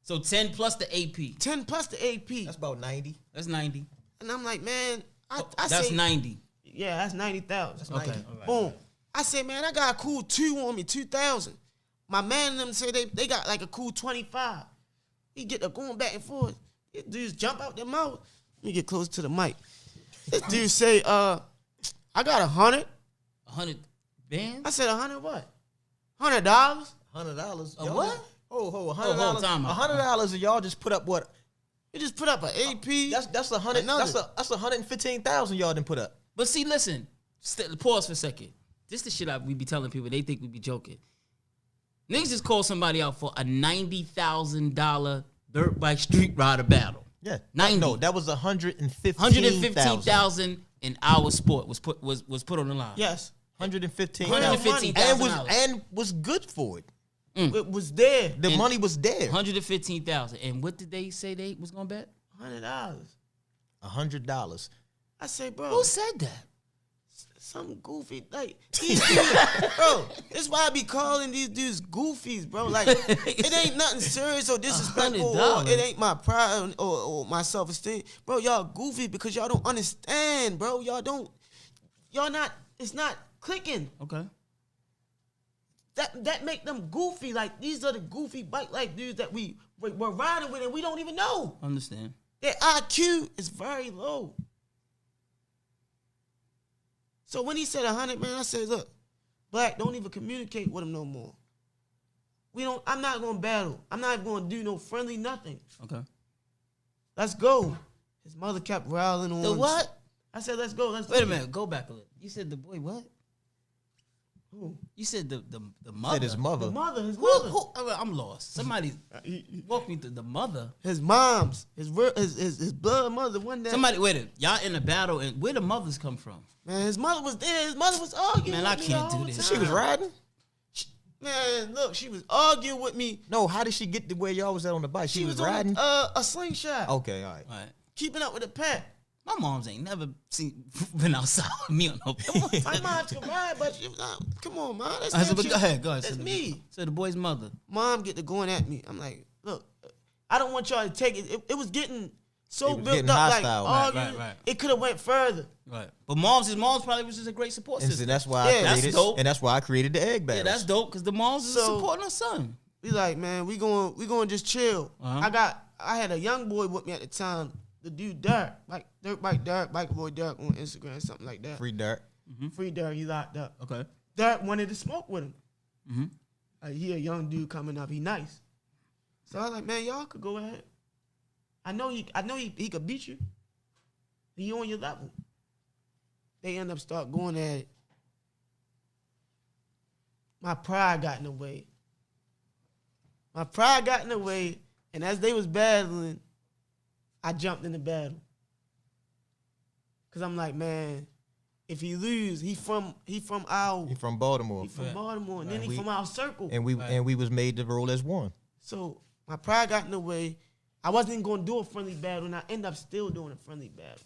So 10 plus the AP. 10 plus the AP. That's about 90. That's 90. And I'm like, man, that's say 90. Yeah, that's 90,000. Okay. Right. Boom. I say, man, I got a cool 2 on me, 2,000. My man and them say they got like a cool 25. He get to going back and forth. These dudes jump out their mouth. Let me get close to the mic. This dude say, I got 100. 100 bands? I said 100 what? $100? $100. A what? $100. $100 and y'all just put up what? You just put up an AP. That's 100. That's 115,000 y'all didn't put up. But see, listen. Pause for a second. This the shit we be telling people. They think we be joking. Niggas just call somebody out for a $90,000 dirt bike street rider battle. Yeah. 90. No, that was 115,000. 115,000 in our sport was put on the line. Yes. 115,000. And was good for it. It was there. The money was there. 115,000. And what did they say they was gonna bet? $100. $100. I say, bro. Who said that? Some goofy, like, bro, that's why I be calling these dudes goofies, bro. Like, it ain't nothing serious or disrespectful, or it ain't my pride or my self-esteem. Bro, y'all goofy because y'all don't understand, bro. It's not clicking. Okay. That make them goofy. Like, these are the goofy bike life dudes that we're riding with and we don't even know. Understand. Their IQ is very low. So when he said 100, man, I said, look, Black, don't even communicate with him no more. I'm not going to battle. I'm not going to do no friendly nothing. Okay. Let's go. His mother kept riling on. The what? I said, let's go. Wait a minute. Go back a little. You said the boy what? Who? You said the mother. Said his mother. The mother. His mother. Who? I'm lost. Somebody walk me through the mother. His mom's. His blood mother. One day. Somebody, wait a minute. Y'all in a battle, and where the mothers come from? Man, his mother was there. His mother was arguing. Man, I can't do this. She was riding? Man, look, she was arguing with me. No, how did she get to where y'all was at on the bike? She was riding? A slingshot. Okay, all right. Keeping up with the pack. My moms ain't never been outside with me on no bike. My mom can ride, but come on, man. Go ahead. That's me. So the boy's mother. Mom get to going at me. I'm like, look, I don't want y'all to take it. It was getting so built up, hostile. Like arguing. Right. It could have went further. Right. But his mom's probably was just a great support system. And that's why I created the egg battles. Yeah, that's dope because the moms is supporting her son. We like, man, we going just chill. Uh-huh. I had a young boy with me at the time. The dude Derek, like Dirt Bike Derek, Bike Boy Derek on Instagram, something like that. Free Dirt. Free Derek, he locked up. Okay. Derek wanted to smoke with him. He a young dude coming up. He nice. So I was like, man, y'all could go ahead. I know he could beat you. He on your level. They end up start going at it. My pride got in the way. And as they was battling, I jumped in the battle. Cause I'm like, man, if he lose, he from Baltimore. He from Baltimore. And then he from our circle. And we was made to roll as one. So my pride got in the way. I wasn't gonna do a friendly battle, and I end up still doing a friendly battle.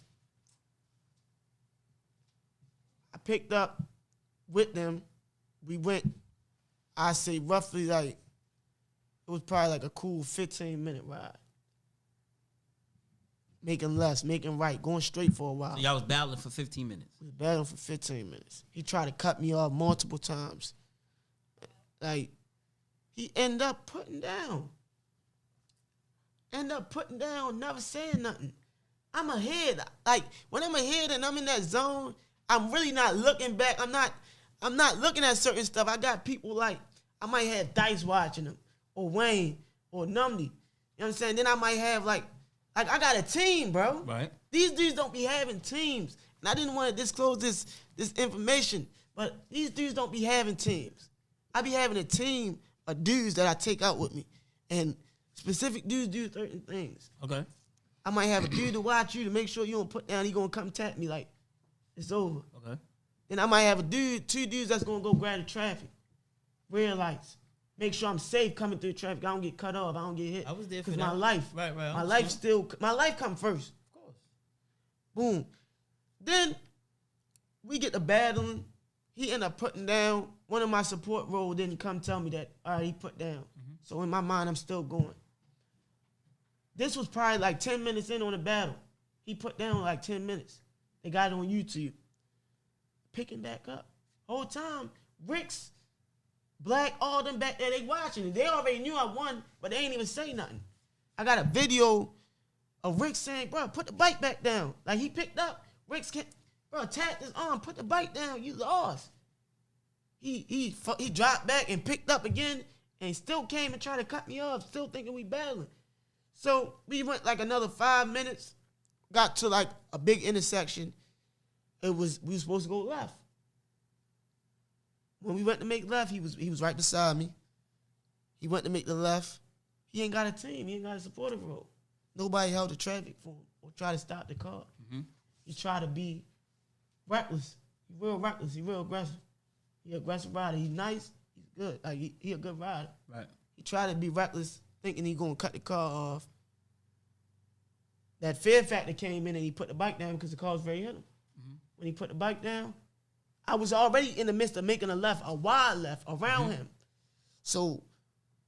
I picked up with them. We went, I say roughly like, it was probably like a cool 15-minute ride. Making left, making right, going straight for a while. So y'all was battling for 15 minutes. We was battling for 15 minutes. He tried to cut me off multiple times. Like, he ended up putting down. Never saying nothing. I'm ahead. Like, when I'm ahead and I'm in that zone, I'm really not looking back. I'm not looking at certain stuff. I got people like, I might have Dice watching them, or Wayne, or Numdy. You know what I'm saying? Then I might have like I got a team, bro. Right. These dudes don't be having teams. And I didn't want to disclose this information, but these dudes don't be having teams. I be having a team of dudes that I take out with me. And specific dudes do certain things. Okay. I might have a dude to watch you to make sure you don't put down. He gonna come tap me like, it's over. Okay. Then I might have two dudes that's gonna go grab the traffic. Red lights. Make sure I'm safe coming through traffic. I don't get cut off. I don't get hit. I was there for that. that. My life. Right. My life come first. Of course. Boom. Then we get to battling. He ended up putting down. One of my support role didn't come tell me that, all right, he put down. So in my mind, I'm still going. This was probably like 10 minutes in on the battle. He put down like 10 minutes. They got it on YouTube. Picking back up. Whole time, Rick's, Black, all them back there, they watching it. They already knew I won, but they ain't even say nothing. I got a video of Rick saying, bro, put the bike back down. Like, he picked up, Rick's, bro, tapped his arm, put the bike down, you lost. He dropped back and picked up again and still came and tried to cut me off, still thinking we battling. So we went like another 5 minutes, got to like a big intersection. We were supposed to go left. When we went to make left, he was right beside me. He went to make the left. He ain't got a team. He ain't got a supportive role. Nobody held the traffic for him or tried to stop the car. He tried to be reckless. He real reckless. He real aggressive. He an aggressive rider. He nice. He's good. Like he a good rider. Right. He tried to be reckless, thinking he gonna cut the car off. That fear factor came in and he put the bike down because the car was very hit him. When he put the bike down, I was already in the midst of making a wide left around him. So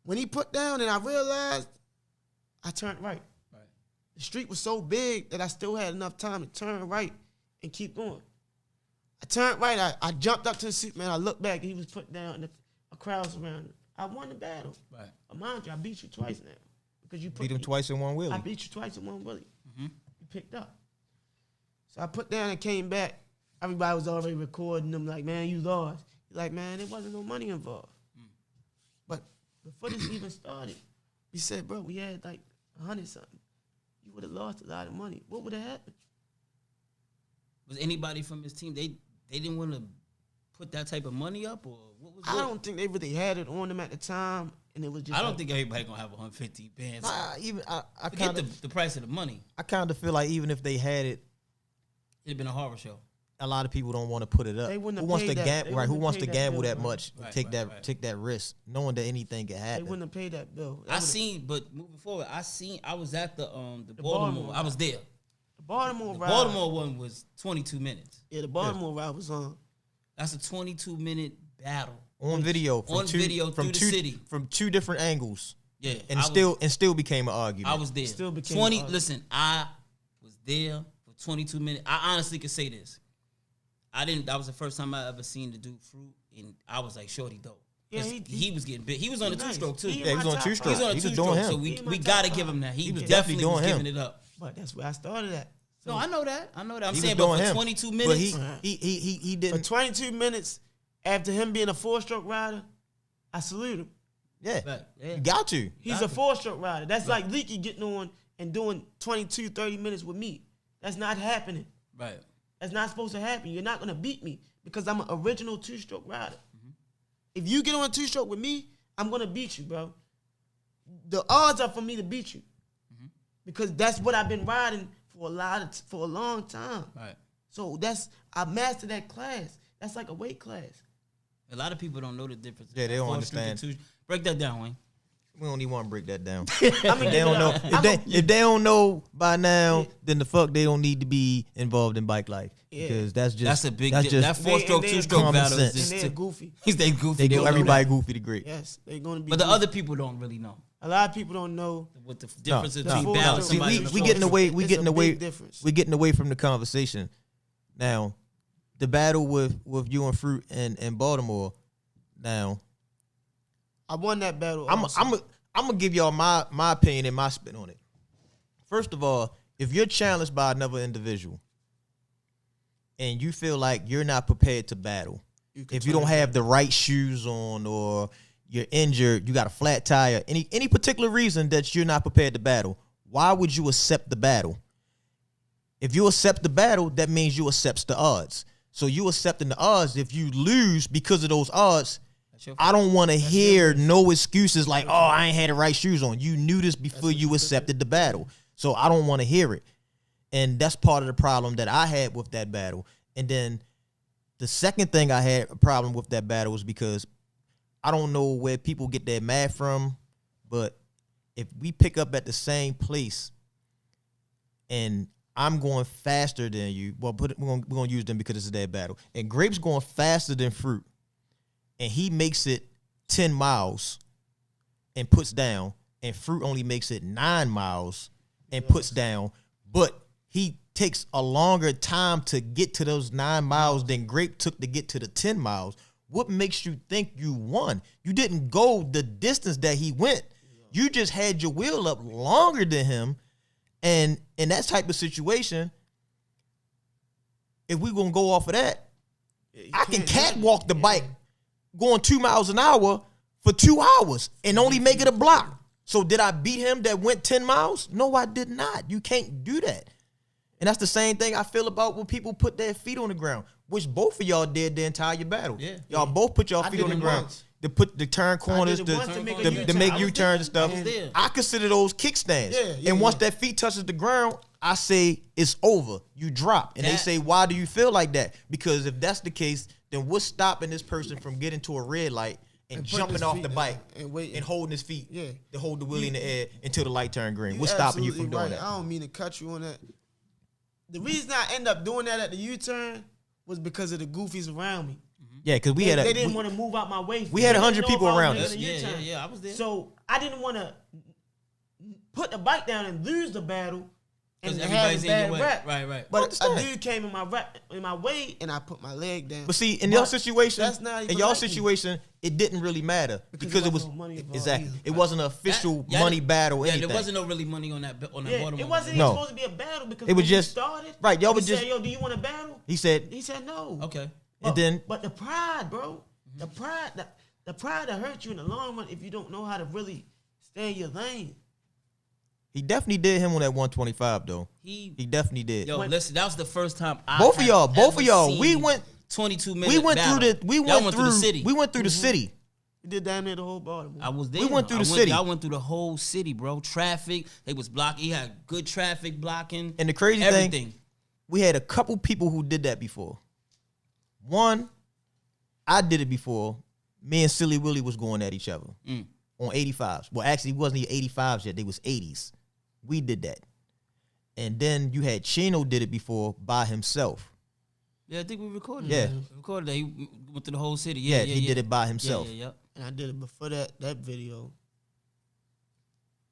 when he put down and I realized, I turned right. The street was so big that I still had enough time to turn right and keep going. I turned right. I jumped up to the seat, man. I looked back. And he was put down, and a crowd's around him. I won the battle. Right. But mind you, I beat you twice now because you beat him twice in one wheelie. I beat you twice in one wheelie. You picked up. So I put down and came back. Everybody was already recording them like, man, you lost. He's like, man, there wasn't no money involved. But before this even started, he said, bro, we had like 100-something. You would have lost a lot of money. What would have happened? Was anybody from his team, they didn't want to put that type of money up, or what was I don't think they really had it on them at the time, and it was just. I don't think everybody gonna have 150 bands. I Forget the price of the money. I kind of feel like even if they had it, it'd been a horror show. A lot of people don't want to put it up. They wouldn't Who have wants paid to that. gamble? Right? Who wants to They gamble wouldn't that have much? Right, right. Take that risk, knowing that anything can happen. They wouldn't have paid that bill. But moving forward, I was at the Baltimore. I was there. The Baltimore ride. Baltimore one was 22 minutes. Yeah, the Baltimore ride was on. That's a 22-minute battle On video. Through the city. From two different angles. Yeah. And still became an argument. I was there. Still became 20. an argument. Listen, I was there for 22 minutes. I honestly could say this. That was the first time I ever seen the dude fruit, and I was like, shorty dope. Yeah, he was getting big. He was on the two-stroke too. Yeah, he was on two-stroke. He's on a He was two-stroke, doing him. so we gotta give him that. He was definitely doing was him. giving it up. But that's where I started at. So No, I know that. I'm He saying, was but doing for him. 22 But minutes, he for didn't. 22 minutes after him being a 4-stroke rider, I salute him. Yeah, Right, yeah. you got to. He's a 4-stroke rider. That's like Leaky getting on and doing 22, 30 minutes with me. That's not happening. right? That's not supposed to happen. You're not going to beat me because I'm an original 2-stroke rider. If you get on a 2-stroke with me, I'm going to beat you, bro. The odds are for me to beat you because that's what I've been riding for a long time. Right. So I mastered that class. That's like a weight class. A lot of people don't know the difference. Yeah, they don't 4-stroke and understand. Break that down, Wayne. We don't even want to break that down. I'm They don't know. If they don't know by now, then the fuck they don't need to be involved in bike life because that's a big. That's That just 4-stroke, and 2-stroke common battle sense. is And just they're goofy. they goofy. they don't go know everybody that. goofy to great. Yes, they're going to be But the goofy. other people don't really know A lot of people don't know. what the difference No, between no. battling See, somebody. See, and a we getting 4-stroke. away. It's a big difference. We're getting away from the conversation. Now, the battle with you and Fruit and Baltimore. Now, I won that battle. I'm also. gonna give y'all my opinion and my spin on it. First of all, if you're challenged by another individual and you feel like you're not prepared to battle, if you don't have the right shoes on or you're injured, you got a flat tire, any particular reason that you're not prepared to battle, why would you accept the battle? If you accept the battle, that means you accept the odds. So you accepting the odds. If you lose because of those odds, I don't want to hear no excuses like, oh, I ain't had the right shoes on. You knew this before you accepted the battle. So I don't want to hear it. And that's part of the problem that I had with that battle. And then the second thing I had a problem with that battle was because I don't know where people get their math from, but if we pick up at the same place and I'm going faster than you, well, we're gonna use them because it's their battle. And Grape's going faster than Fruit, and he makes it 10 miles and puts down, and Fruit only makes it 9 miles and puts down, but he takes a longer time to get to those 9 miles than Grape took to get to the 10 miles. What makes you think you won? You didn't go the distance that he went. You just had your wheel up longer than him. And in that type of situation, if we're going to go off of that, I can catwalk the bike going 2 miles an hour for 2 hours and only make it a block. So did I beat him that went 10 miles? No, I did not. You can't do that. And that's the same thing I feel about when people put their feet on the ground, which both of y'all did the entire battle. Yeah. Y'all both put your feet did on the it ground. once. To turn corners, it once to make a to U-turn. make I was U-turns and stuff. I was there. I consider those kickstands. Yeah, And once that feet touches the ground, I say it's over. You drop. And they That- say, why do you feel like that? Because if that's the case, then what's stopping this person from getting to a red light and putting jumping his off feet the down bike and waiting. and holding his feet Yeah. to hold the wheelie in the air until the light turn green? You What's stopping you absolutely from doing right. that? I don't mean to cut you on that. The reason I end up doing that at the U-turn was because of the goofies around me. Yeah, because we They, had they didn't want to move out my way. we had They 100 didn't know people if I was around making us. a Yeah, U-turn. yeah, I was there. So I didn't want to put the bike down and lose the battle and 'Cause have everybody's a in your bad way. rep. Right. But a understand. dude came in my way and I put my leg down. But see, in But your situation, that's not even in y'all like me. situation, it didn't really matter because there it was wasn't no money involved exactly. either. It wasn't an official Yeah, money battle. Yeah, Anything. there wasn't no really money on that Yeah, Baltimore. it wasn't No. even supposed to be a battle because It was when just- we started, right, y'all he was just- said, yo, do you want a battle? He said, He said no. Okay. and then But the pride, bro, the pride that hurt you in the long run if you don't know how to really stay in your lane. he definitely did him on that 125 though. He He definitely did. Yo, listen, that was the first time Both of y'all, we seen went 22 minutes. we went through the Y'all went through the city. We went through the city. He did damn near the whole Baltimore. I was there. We went through the city. Y'all went through the whole city, bro. Traffic. They was blocking. He had good traffic blocking. And the crazy everything. thing, we had a couple people who did that before. One, I did it before. Me and Silly Willie was going at each other on 85s. Well, actually, it wasn't even 85s yet. They was 80s. We did that. And then you had Chino did it before by himself. Yeah, I think we recorded. Yeah. that. We recorded that. He went through the whole city. Yeah, He did it by himself. Yeah. And I did it before that video.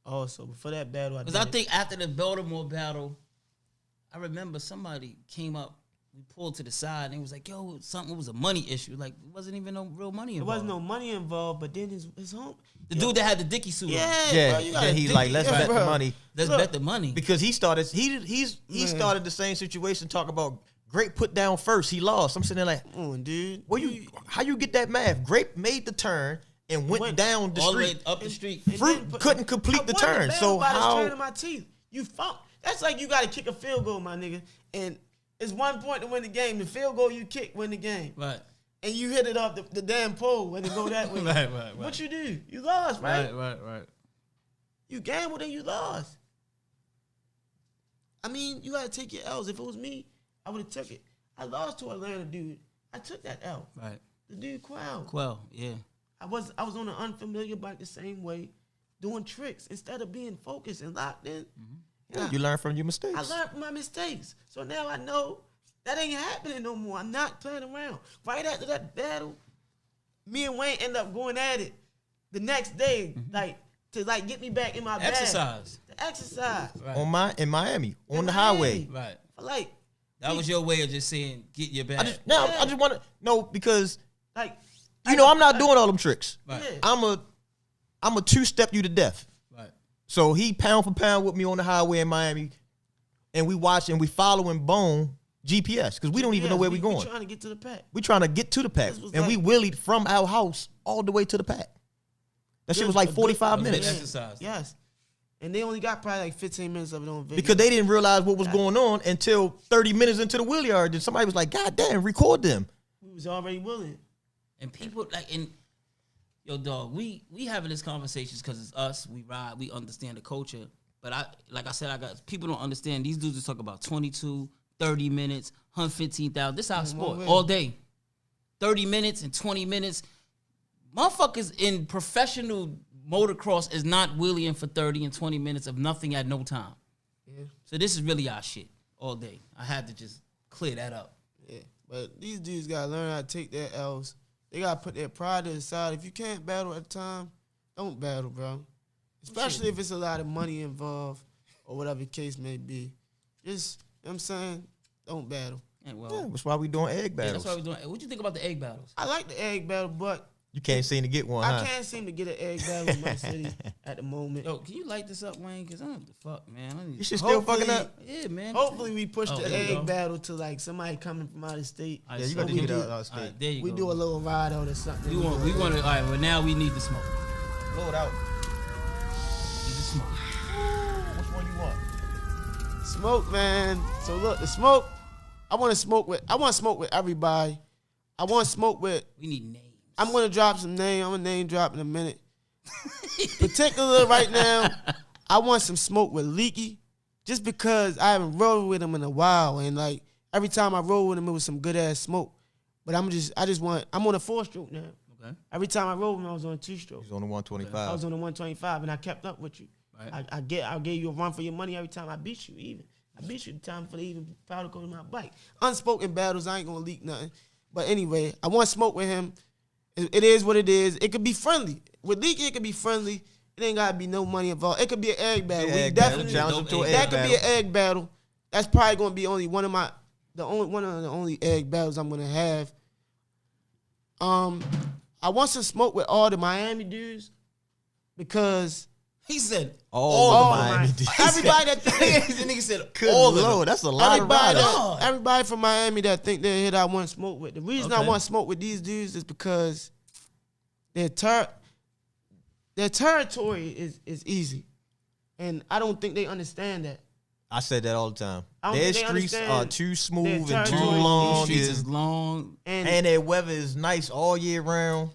Also, before that battle, I did Because I it. think after the Baltimore battle, I remember somebody came up we pulled to the side and it was like, yo, something was a money issue. Like, it wasn't even no real money There involved. wasn't no money involved, but then his home. The dude that had the Dickie suit on. Yeah, bro, you gotta then he dig like, it. let's Yeah, bet the bro. money. Let's Look, bet the money. Because he started the same situation, talk about Grape put down first. He lost. I'm sitting there like, Come on, dude. how you get that math? Grape made the turn and went down the all the way street. up the street. And Fruit then put- couldn't complete I the won turn. battle So by the how? strength of my teeth. You funk. That's like you got to kick a field goal, my nigga. And it's 1 point to win the game. The field goal you kick win the game. Right. And you hit it off the damn pole when it go that way. Right. What you do? You lost, right? Right. You gambled and you lost. I mean, you got to take your L's. If it was me, I would have took it. I lost to Atlanta dude. I took that L. Right. The dude Quell. Quell, yeah. I was on an unfamiliar bike the same way, doing tricks instead of being focused and locked in. Yeah. You learn from your mistakes. I learned from my mistakes. So now I know that ain't happening no more. I'm not playing around. Right after that battle, me and Wayne end up going at it the next day, to get me back in my bag. Exercise. The exercise. Right. In Miami on the Miami. highway. Right. Like, That was your way of just saying, get your bag. I just want to know because like I'm not doing all them tricks. Right. Yeah. I'm a two-step you to death. Right. So he pound for pound with me on the highway in Miami, and we watching, we following Bone GPS because we don't even know where we going. We trying to get to the pack. We trying to get to the pack, This was and we like- wheelied from our house all the way to the pack. That shit was like 45 a good minutes exercise. Yes. And they only got probably like 15 minutes of it on video. because they didn't realize what was going on until 30 minutes into the wheel yard. Then somebody was like, "God damn, record them." We was already willing. And people yo, dog, we having this conversations because it's us. We ride, we understand the culture. But people don't understand. These dudes just talk about 22, 30 minutes, 115,000. This is our sport all day. 30 minutes and 20 minutes. Motherfuckers in professional motocross is not wheeling for 30 and 20 minutes of nothing at no time. Yeah. So this is really our shit all day. I had to just clear that up. Yeah. But these dudes gotta learn how to take their L's. They gotta put their pride to the side. If you can't battle at the time, don't battle, bro. Especially if it's a lot of money involved or whatever the case may be. Just, you know what I'm saying? Don't battle. And well, Yeah, that's why we doing egg yeah, battles. that's why we're doing. What you think about the egg battles? I like the egg battle, but You can't seem to get one, I huh? can't seem to get an egg battle in my city at the moment. Yo, can you light this up, Wayne? Because I don't the fuck, man. I need You should still fucking Hopefully- up. Yeah, man. Hopefully we push Oh, the there you go. egg battle to like somebody coming from out of state. All right, Yeah, you so got to we get do- out all state. right, there you We go. do a little ride out or something. We want to. All right, well now we need the smoke. Blow it out. Need the smoke. Which one you want? Smoke, man. So look, the smoke. I want to smoke with everybody. I want to smoke with. We need names. I'm gonna drop some name. I'm gonna name drop in a minute. Particularly right now, I want some smoke with Leaky, just because I haven't rolled with him in a while, and like every time I roll with him, it was some good ass smoke. But I'm on a 4-stroke now. Okay. Every time I rolled with him, I was on a 2-stroke. He's on the I 125. was on the 125, and I kept up with you. Right. I gave you a run for your money every time I beat you. Even I beat you the time for the even powder coat in my bike. Unspoken battles, I ain't gonna leak nothing. But anyway, I want to smoke with him. It is what it is. It could be friendly. With Leaky, it could be friendly. It ain't gotta be no money involved. It could be an egg battle. Yeah, We egg battle. definitely Challenge him to an that egg could be an egg battle. That's probably gonna be only one of the only egg battles I'm gonna have. I want some smoke with all the Miami dudes because He said All the the Miami dudes. everybody that the thinks, nigga said Good all of them. Lord, that's a lot of riders. everybody from Miami that think they hit I want to smoke with. The reason I Okay. want to smoke with these dudes is because their territory is easy, and I don't think they understand that. I said that all the time. I don't Their think they streets understand are too smooth their and too territory. long. Streets is- is long. And their weather is nice all year round.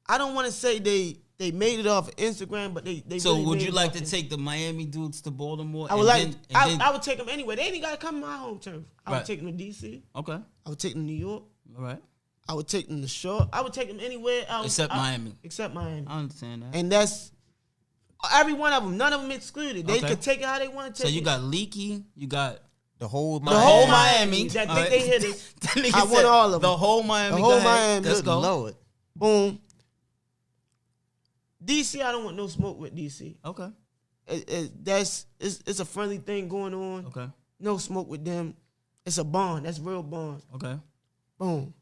I don't want to say they made it off of Instagram, but they So really would made you it like off to of- take the Miami dudes to Baltimore? I would and like. then- and then- I would take them anywhere. They ain't got to come to my home turf. I would Right. take them to DC. Okay. I would take them to New York. All right. I would take them to Shore. I would take them anywhere else Except Miami. Except Miami. I understand that. And that's every one of them. None of them excluded. They Okay. could take it how they want to So take it. you got Leaky. You got The whole the whole Miami. Miami that All think right. they hit it. That nigga I want said all of the them. whole Miami. The whole Go ahead. Miami. Let's Good go. Lord. Boom. DC, I don't want no smoke with DC. Okay. It's a friendly thing going on. Okay. No smoke with them. It's a bond. That's real bond. Okay. Boom.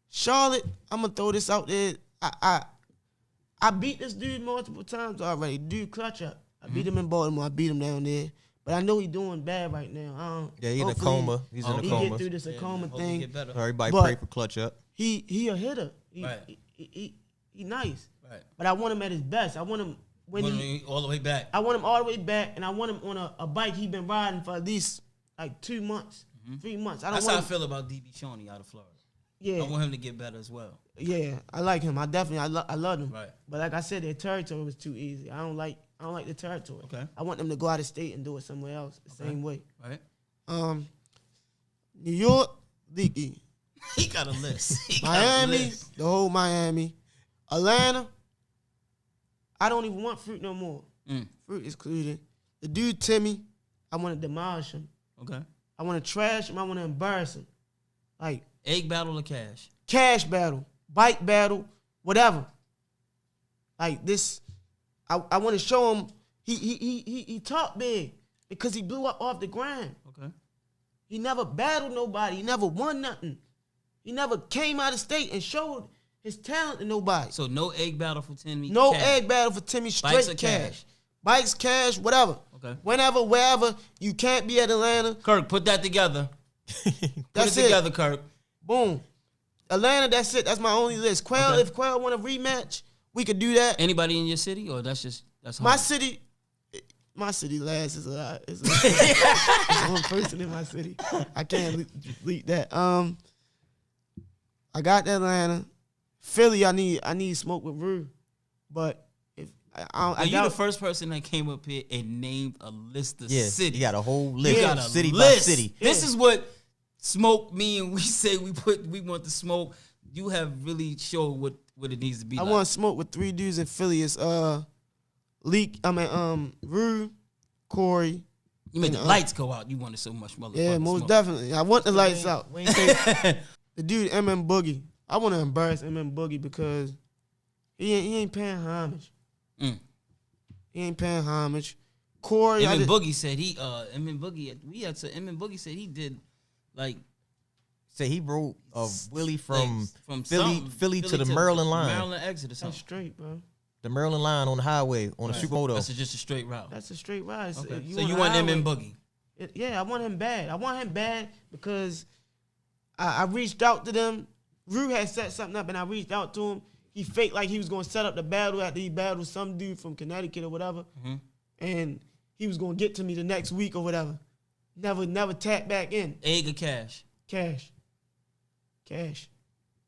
Charlotte, I'm gonna throw this out there. I beat this dude multiple times already. Dude, clutch up. I beat him in Baltimore. I beat him down there. But I know he's doing bad right now. Yeah, he's in a coma. He's in a He coma. get through this coma Hope he thing. get better. Everybody But- pray for clutch up. He a hitter. Right. He nice. Right. But I want him at his best. I want him when All the way back. I want him all the way back, and I want him on a bike he been riding for at least like 2 months, 3 months. I don't That's want how I him, feel about DB Shawnee out of Florida. yeah, I want him to get better as well. yeah. I like him. I love him. Right. But like I said, their territory was too easy. I don't like the territory. Okay. I want them to go out of state and do it somewhere else the same way. Right. New York, Leaky. He got a list. He got a Miami, list. the whole Miami. Atlanta, I don't even want Fruit no more. Fruit is excluded. The dude Timmy, I want to demolish him. Okay. I want to trash him. I want to embarrass him. Like, Egg battle or cash? cash battle, bike battle, whatever. Like this, I want to show him he talked big because he blew up off the ground. Okay. He never battled nobody. He never won nothing. He never came out of state and showed his talent to nobody. So no egg battle for Timmy. No cash. egg battle for Timmy. Straight Bikes or cash. cash? Bikes, cash, whatever. Okay. Whenever, wherever. You can't be at Atlanta. Kirk, put that together. Put That's it together, Kirk. Boom. Atlanta, that's it. That's my only list. Quail, Okay. if Quail want a rematch, we could do that. Anybody in your city, or that's My hard? city last is a lot. It's one person in my city. I can't leak that. I got Atlanta. Philly, I need smoke with Rue. But if I You're the doubt, first person that came up here and named a list of Yeah, cities. you got a whole list, You got a city list. by city. This is what smoke me and we say we want the smoke. You have really showed what it needs to be. I like. want smoke with 3 dudes in Philly. It's Rue, Corey. You made the lights go out. You wanted so much motherfucking Yeah, most smoke. definitely. I want the lights out. Wayne The dude MM Boogie. I want to embarrass MM Boogie because he ain't paying homage. He ain't paying homage. Corey, Emin Boogie said Boogie said he did like Say he rode a Willie from from Philly to the Maryland line. Maryland exit or that's something. straight, bro. The Maryland line on the highway on the supermoto. That's just a straight route. That's a straight ride. Okay. You So on you the want highway- Emin Boogie? Yeah, I want him bad. I want him bad because I reached out to them. Rue had set something up, and I reached out to him. He faked like he was going to set up the battle after he battled some dude from Connecticut or whatever. And he was going to get to me the next week or whatever. Never tapped back in. Egg or cash? Cash.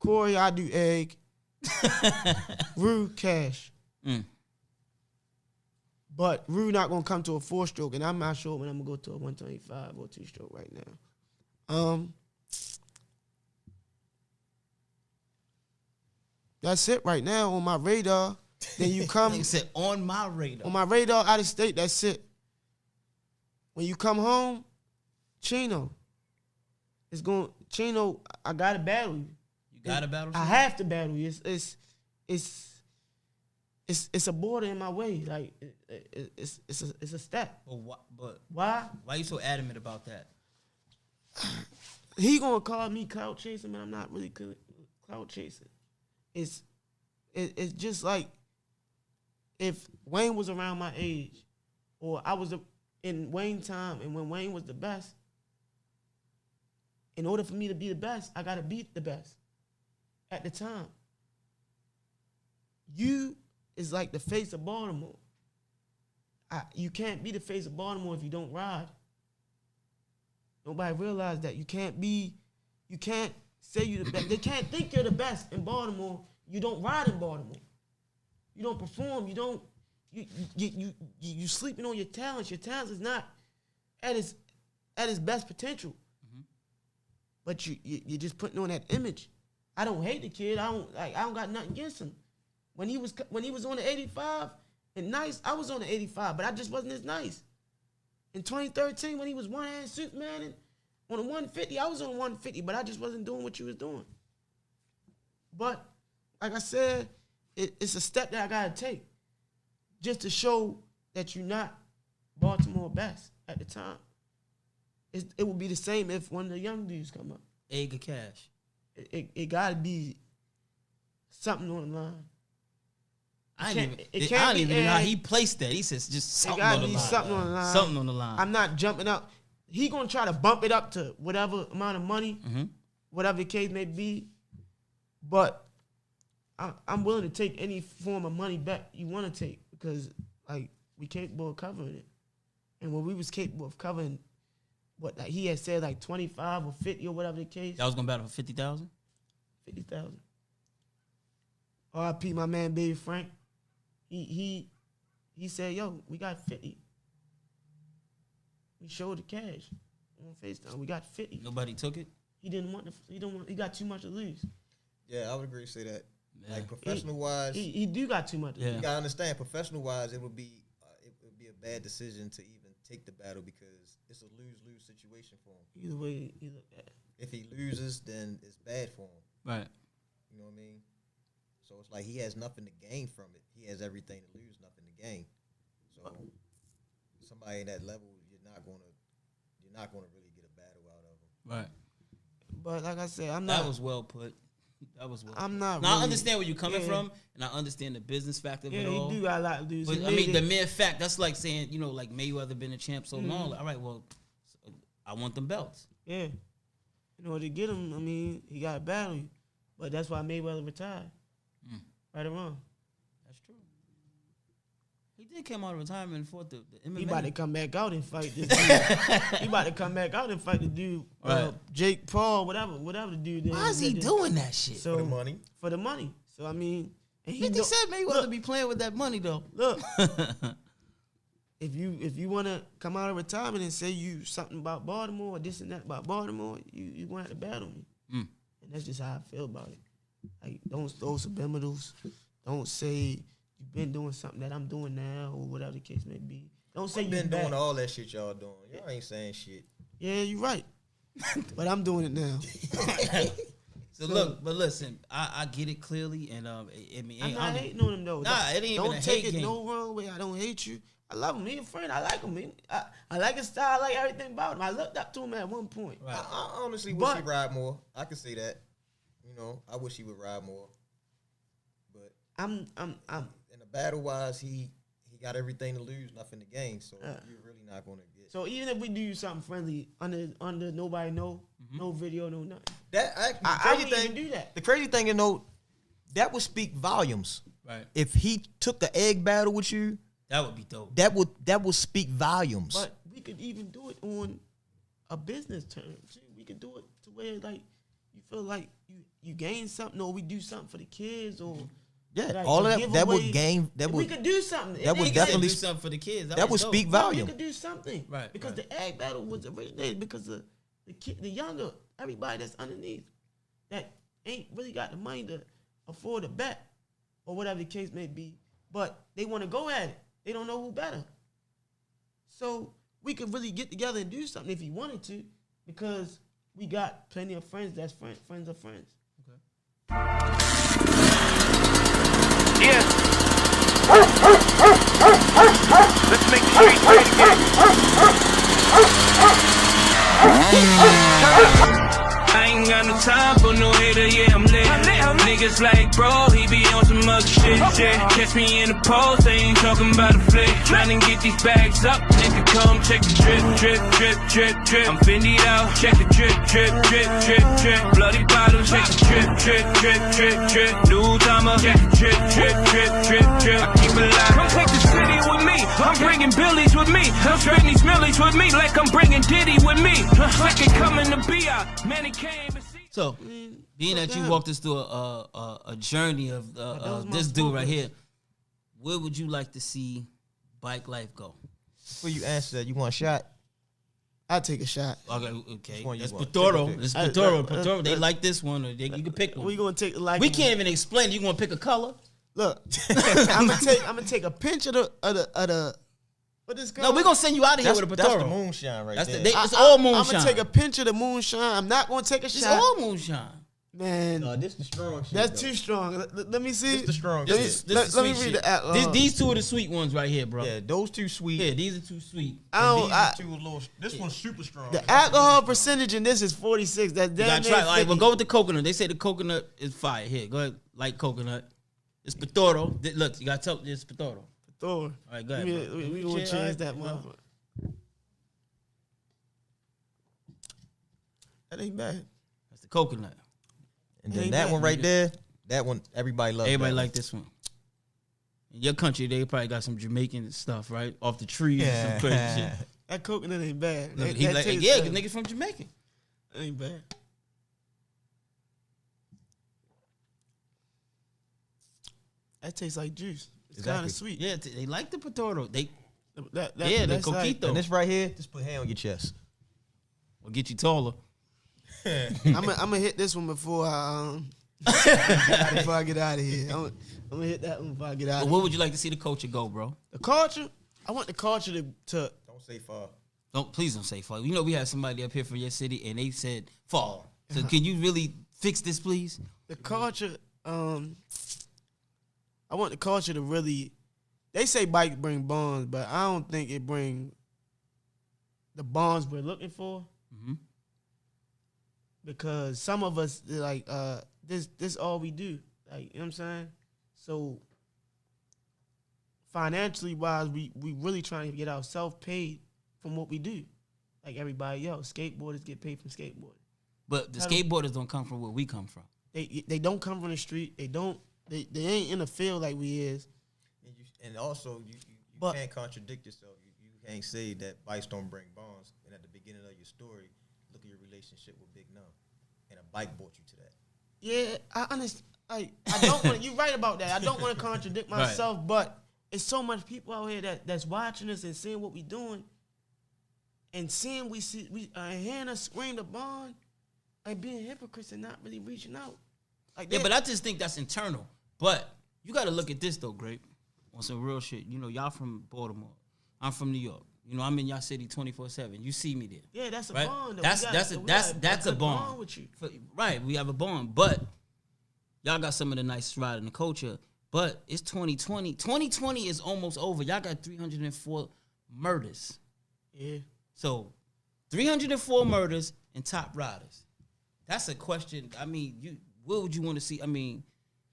Corey, I do egg. Rue, cash. But Rue not going to come to a 4-stroke, and I'm not sure when I'm going to go to a 125 or 2-stroke right now. That's it right now on my radar. Then you come Nigga said on my radar. on my radar out of state. That's it. When you come home, Chino. Chino. I gotta battle you. You got a battle? I have to battle you. It's a border in my way. Like it's a step. But Why? why you so adamant about that? He gonna call me clout chasing, man. I'm not really clout chasing. It's just like if Wayne was around my age, or I was in Wayne time, and when Wayne was the best. In order for me to be the best, I gotta beat the best at the time. You is like the face of Baltimore. You can't be the face of Baltimore if you don't ride. Nobody realized that. You can't say you the best. They can't think you're the best in Baltimore. You don't ride in Baltimore. You don't perform. You sleeping on your talents. Your talents is not at its best potential. But you're just putting on that image. I don't hate the kid. I don't got nothing against him. When he was on the 85 and nice, I was on the 85, but I just wasn't as nice. In 2013, when he was one-hand Superman and on the 150, I was on 150, but I just wasn't doing what you was doing. But like I said, it's a step that I gotta take just to show that you're not Baltimore best at the time. it would be the same if one of the young dudes come up. Egg or cash. It gotta be something on the line. I don't even know how he placed that. He says just something on the line. Something on the line. Something on the line. I'm not jumping up. He gonna try to bump it up to whatever amount of money, whatever the case may be. But I'm willing to take any form of money back you want to take because like we capable of covering it. And when we was capable of covering what like he had said like 25 or 50 or whatever the case. That was gonna battle for 50,000? 50,000. R.I.P. my man Baby Frank. He said, yo, we got 50. We showed the cash on FaceTime. We got 50. Nobody took it? He got too much to lose. Yeah, I would agree to say that. Yeah. Like professional wise, he do got too much. Yeah. You gotta understand. Professional wise, it would be a bad decision to even take the battle because it's a lose-lose situation for him. Either way you look at it. If he loses, then it's bad for him. Right. You know what I mean? So it's like he has nothing to gain from it. He has everything to lose, nothing to gain. So somebody at that level, you're not gonna really get a battle out of him. Right. But like I said, I'm not. That was well put. That was well. I'm not. Now really, I understand where you're coming from, and I understand the business factor of it all. He do got a lot to lose. But I mean, the mere fact that's like saying, you know, like Mayweather been a champ so long. Like, all right, well, I want them belts. Yeah. In order to get him, I mean, he got to battle you. But that's why Mayweather retired. Right or wrong. That's true. He did come out of retirement and fought the MMA. He about to come back out and fight this dude. He about to come back out and fight the dude, Jake Paul, whatever the dude is. Why is he doing that shit? So, for the money. For the money. So, I mean. And 50 said Mayweather be playing with that money, though. Look. If you want to come out of retirement and say you something about Baltimore or this and that about Baltimore, you going to have to battle me. And that's just how I feel about it. Like, don't throw subliminals. Don't say you've been doing something that I'm doing now or whatever the case may be. Don't say you've been doing all that shit y'all doing. Y'all ain't saying shit. Yeah, you're right. But I'm doing it now. So look, but listen, I get it clearly, and I mean, I'm not hating on him though. Nah, it ain't even a hate game. Don't take it no wrong way. I don't hate you. I love him. He a friend. I like him. I like his style. I like everything about him. I looked up to him at one point. Right. I honestly wish he ride more. I can see that. You know, I wish he would ride more. But I'm in the battle wise, he got everything to lose, nothing to gain. So you're really not gonna get. So even if we do something friendly under nobody no video, no nothing. That I wouldn't even do that. The crazy thing, you know, that would speak volumes. Right. If he took the egg battle with you, that would be dope. That would speak volumes. But we could even do it on a business term. We could do it to where like you feel like you gain something, or we do something for the kids, or like all of that would gain. We could do something. That would definitely do something for the kids. That would speak volume. We could do something, right? Because the egg battle was originated because of the younger, everybody that's underneath that ain't really got the money to afford a bet or whatever the case may be, but they want to go at it. They don't know who better. So we could really get together and do something if he wanted to, because we got plenty of friends that's friends of friends. Okay. Yeah. Let's make the streets great again. I ain't got no time for no hater, yeah, I'm lit. Niggas like, bro, he be on some other shit. Catch me in the post, they ain't talking about a flick. Trying to get these bags up, nigga, come check the drip. I'm Fendi'd out, check the drip. Bloody bottles, check the drip. New timer, check the drip. I keep it alive. Come take the city with me. I'm bringing Billies with me. I'm spending these millies with me like I'm bringing Diddy with me. Second coming to be out, man, he came and see. So, being that you walked us through a journey of this dude right here, where would you like to see Bike Life go? Before you answer that, you want a shot? I'll take a shot. Okay. That's Patoro. That's Patoro. They like this one, or you can pick one. We gonna take like. We can't even explain it. You gonna pick a color? Look, I'm gonna take a pinch of the. What this No, we're gonna send you out of here with a Patoro. That's the moonshine right there. It's all moonshine. I'm gonna take a pinch of the moonshine. I'm not gonna take a shot. It's all moonshine. Man, No, this the strong shit. that's too strong. Let me see. This the strong This shit. is Let me sweet read shit. the alcohol. These two are the sweet ones right here, bro. Yeah, those two sweet. Yeah, these are two sweet. These two a little. This one's super strong. The alcohol percentage in this is 46. That's You damn gotta near try. All right, 50. well, go with the coconut. They say the coconut is fire. Here, go ahead. Light coconut. It's Pitoro. Look, you gotta tell it's Pitoro. Thor. All right, go ahead. bro. We gonna Shit, change all right, that you know. motherfucker. That ain't bad. That's the coconut. And then Ain't that bad, one right nigga. there, that one everybody loves. Everybody that like this one. In your country, they probably got some Jamaican stuff, right? Off the trees and some crazy shit. That coconut ain't bad. Look, That, he that like, tastes yeah, good. because niggas from Jamaica. That ain't bad. That tastes like juice. It's kind Exactly. of sweet. Yeah, they like the Pitoro. They The the coquito. And this right here, just put hand on your chest. will get you taller. I'm gonna hit this one before I get out of here. I'm gonna hit that one before I get out. But Of where here. would you like to see the culture go, bro? The culture. I want the culture to Don't say far. Please don't say fall. You know we had somebody up here from your city and they said fall. So can you really fix this, please? the culture. I want the culture to really. They say bike bring bonds, but I don't think it bring the bonds we're looking for. Mhm. Because some of us they're like this all we do. Like, you know what I'm saying? So financially wise, we really trying to get ourselves paid from what we do. Like everybody else, skateboarders get paid from skateboarding. But the Pedal- skateboarders don't come from where we come from. They don't come from the street. They ain't in the field like we is. And also, you But- can't contradict yourself. You can't say that bikes don't bring bonds. And at the beginning of your story, look at your relationship with Big Numb. And a bike brought you to that. Yeah, I understand. Like, I don't want. You're right about that. I don't want to contradict myself, but it's so much people out here that's watching us and seeing what we doing, and seeing we hearing us scream the bond, like being hypocrites and not really reaching out. Like Yeah, that- but I just think that's internal. But you got to look at this though, Grape. On some real shit. You know, y'all from Baltimore. I'm from New York. You know, I'm in y'all city 24/7. You see me there. yeah, that's a Right? bond. though. That's We that's got- a we that's got that's a good bond. with you. Right, we have a bond, but y'all got some of the nicest ride in the culture. But it's 2020. 2020 is almost over. Y'all got 304 murders. Yeah, So 304 murders and top riders. That's a question. I mean, what would you want to see? I mean,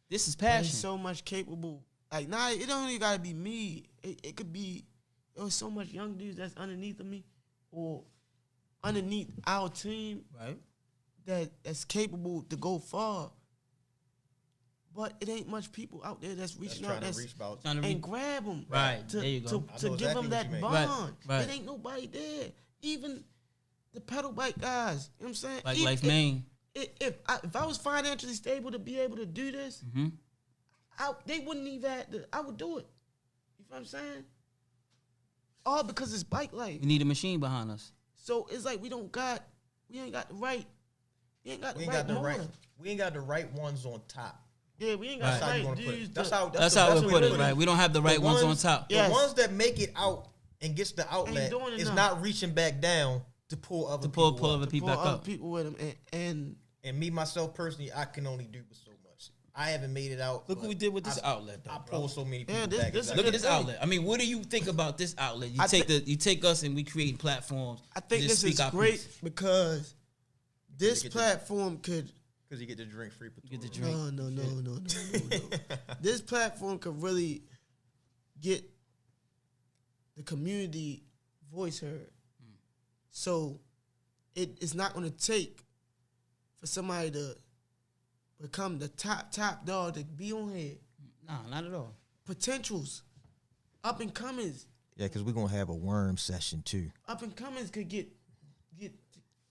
this is there's passion. so much capable. Like, nah, it don't even gotta be me. It could be. There was so much young dudes that's underneath of me, or underneath our team Right. that's capable to go far. But it ain't much people out there that's reaching out Trying to reach out. Trying to and grab them. Right, there you go. I To know give exactly them what that you mean. bond. Right. It ain't nobody there. Even the pedal bike guys. You know what I'm saying? Like If- Life if- Maine. If I was financially stable to be able to do this, Mm-hmm. they wouldn't even have to, I would do it. You know what I'm saying? All because it's bike life. We need a machine behind us. So it's like we ain't got the right. We ain't got the We ain't right got the motor. right. We ain't got the right ones on top. Yeah, we ain't That's got how the you right gonna put dudes. it. That's to- how. That's how the we best put way it, to right? We don't have the right ones on top. The Yes. ones that make it out and gets the outlet doing is enough. not reaching back down to pull other To pull people other up. people pull back other up. people with them, and And me myself personally, I can only do so much. I haven't made it out. Look what we did with this outlet, though, I bro. pulled so many people Yeah, this- back. this is Look at exactly. this outlet. I mean, what do you think about this outlet? You I take us and we create platforms. I think to this speak is our great piece. because this get platform could. Because you get to drink free. Get the Patoro. drink. No. This platform could really get the community voice heard. So it's not going to take for somebody to become the top dog to be on here. Nah, not at all. Potentials, up and comings, Yeah, because we're gonna have a worm session too. up and comings could get.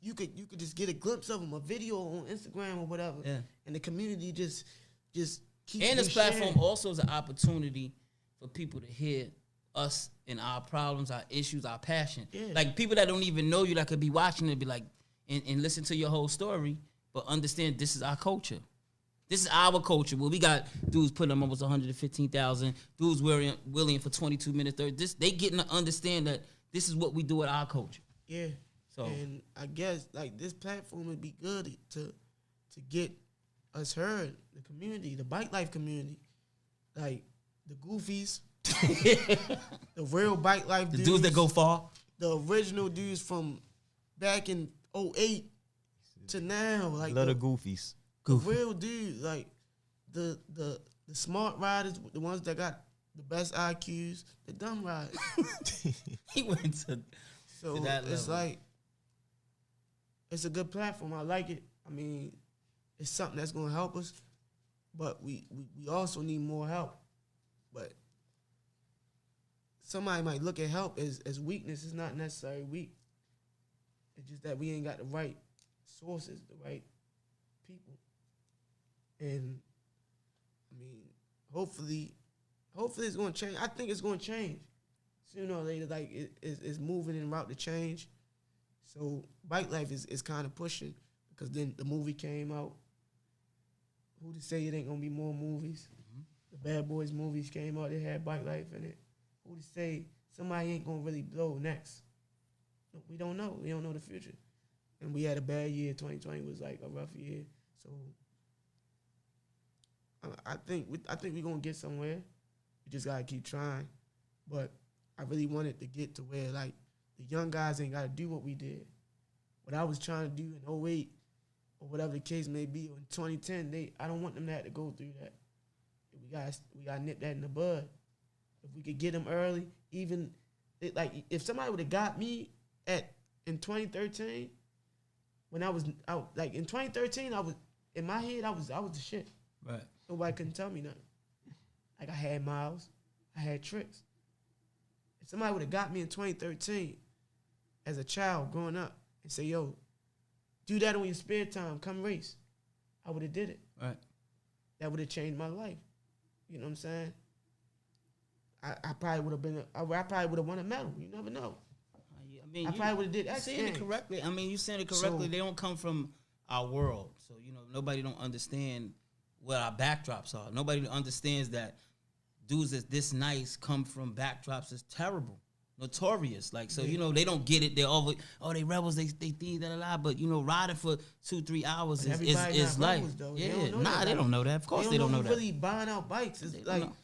You could just get a glimpse of them, a video on Instagram or whatever, Yeah. and the community just keep. And this sharing. platform also is an opportunity for people to hear us and our problems, our issues, our passion. Yeah. Like people that don't even know you that could be watching it, be like, and listen to your whole story, but understand this is our culture. This is our culture. Where we got dudes putting up almost 115,000, dudes willing for 22 minutes. They getting to understand that this is what we do at our culture. Yeah. So- and I guess like this platform would be good to get us heard, the community, the bike life community, like the goofies, the real bike life The dudes that go far. the original dudes from back in 08 to now, like Little goofies. the real dudes, like the smart riders, the ones that got the best IQs, the dumb riders. He went to So that it's level. like, it's a good platform. I like it. I mean, it's something that's gonna help us, but we also need more help. But somebody might look at help as weakness. It's not necessarily weak. It's just that we ain't got the right sources, the right people. And I mean, hopefully it's gonna change. I think it's gonna change sooner or later. Like it's moving en route to change. So bike life is kind of pushing, because then the movie came out. Who to say it ain't gonna be more movies? The Bad Boys movies came out. They had bike life in it. Who to say somebody ain't gonna really blow next? We don't know. We don't know the future. And we had a bad year. 2020 was like a rough year. So I think we're gonna get somewhere. We just gotta keep trying. But I really wanted to get to where like the young guys ain't gotta do what we did. What I was trying to do in 08 or whatever the case may be, or in 2010, I don't want them to have to go through that. We gotta nip that in the bud. If we could get them early, even like if somebody would have got me in 2013, when I was out, like in 2013, I was in my head, I was the shit. Right. Nobody couldn't tell me nothing. Like I had miles, I had tricks. If somebody would have got me in 2013 as a child growing up and say, yo, do that on your spare time, come race, I would have did it. Right. That would have changed my life. You know what I'm saying? I probably would have been. I probably would have won a medal. You never know. I mean, I probably would have did X saying it Games. correctly. I mean, you saying it correctly. So- They don't come from our world, so nobody don't understand what our backdrops are. Nobody understands that dudes that's this nice come from backdrops that's terrible, notorious. Like so, they don't get it. They're always they rebels. They thieves, But riding for 2-3 hours But is everybody life. not rebels, though. They don't know that. They don't know that. Of course, they don't know we that. really buying out bikes. It's They don't like know.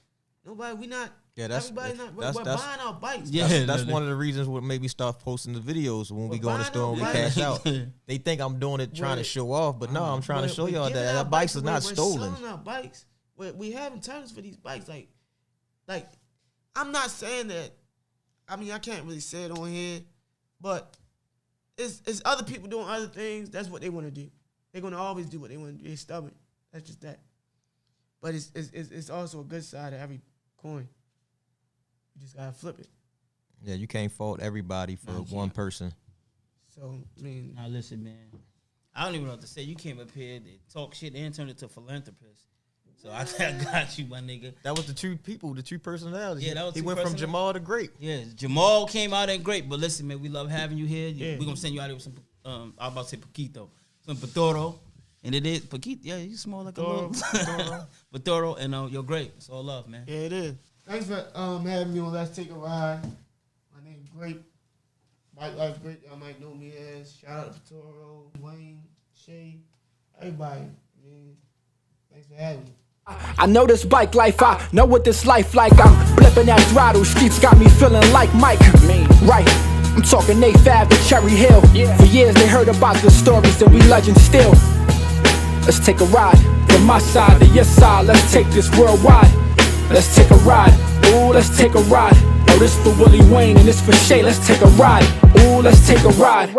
nobody. We not. Yeah, that's- everybody not. that's- We're that's- buying out bikes. Yeah. That's one of the reasons what made me start posting the videos when we We're go in the buying store and we out cash bikes. out. They think I'm doing it trying to We're- show off, but no, I'm trying to show We're y'all giving that out that bikes is we're not stolen. selling our bikes. We having terms for these bikes. Like I'm not saying that. I mean, I can't really say it on here, but it's other people doing other things. That's what they want to do. They're gonna always do what they want to do. They're stubborn. That's just that. But it's also a good side of every coin. You just gotta flip it. Yeah, you can't fault everybody for one person. So I mean, Now listen, man. I don't even know what to say. You came up here to talk shit and turned into a philanthropist. So I got you, my nigga. That was the true people, the true personalities. Yeah, that was he two went from personalities. Jamal to Grape. Yeah, Jamal came out and great, but listen, man, we love having you here. Yeah. We're gonna send you out here with some. I was about to say Paquito, some Patoro, and it is Paquito. Yeah, you smell like a little Patoro, and you're great. It's all love, man. yeah, it is. Thanks for having me on Let's Take a Ride. My name's Grape. Bike Life Grape, y'all might know me as. Shout out to Toro, Wayne, Shay, everybody. I mean, thanks for having me. I know this bike life, I know what this life like. I'm blipping that throttle, streets got me feeling like Mike. Right, I'm talking A5 to Cherry Hill. For years they heard about the stories and we legends still. Let's take a ride from my side to your side. Let's take this worldwide. Let's take a ride. Ooh, let's take a ride. Oh, this for Willie Wayne and this for Shay. Let's take a ride. Ooh, let's take a ride.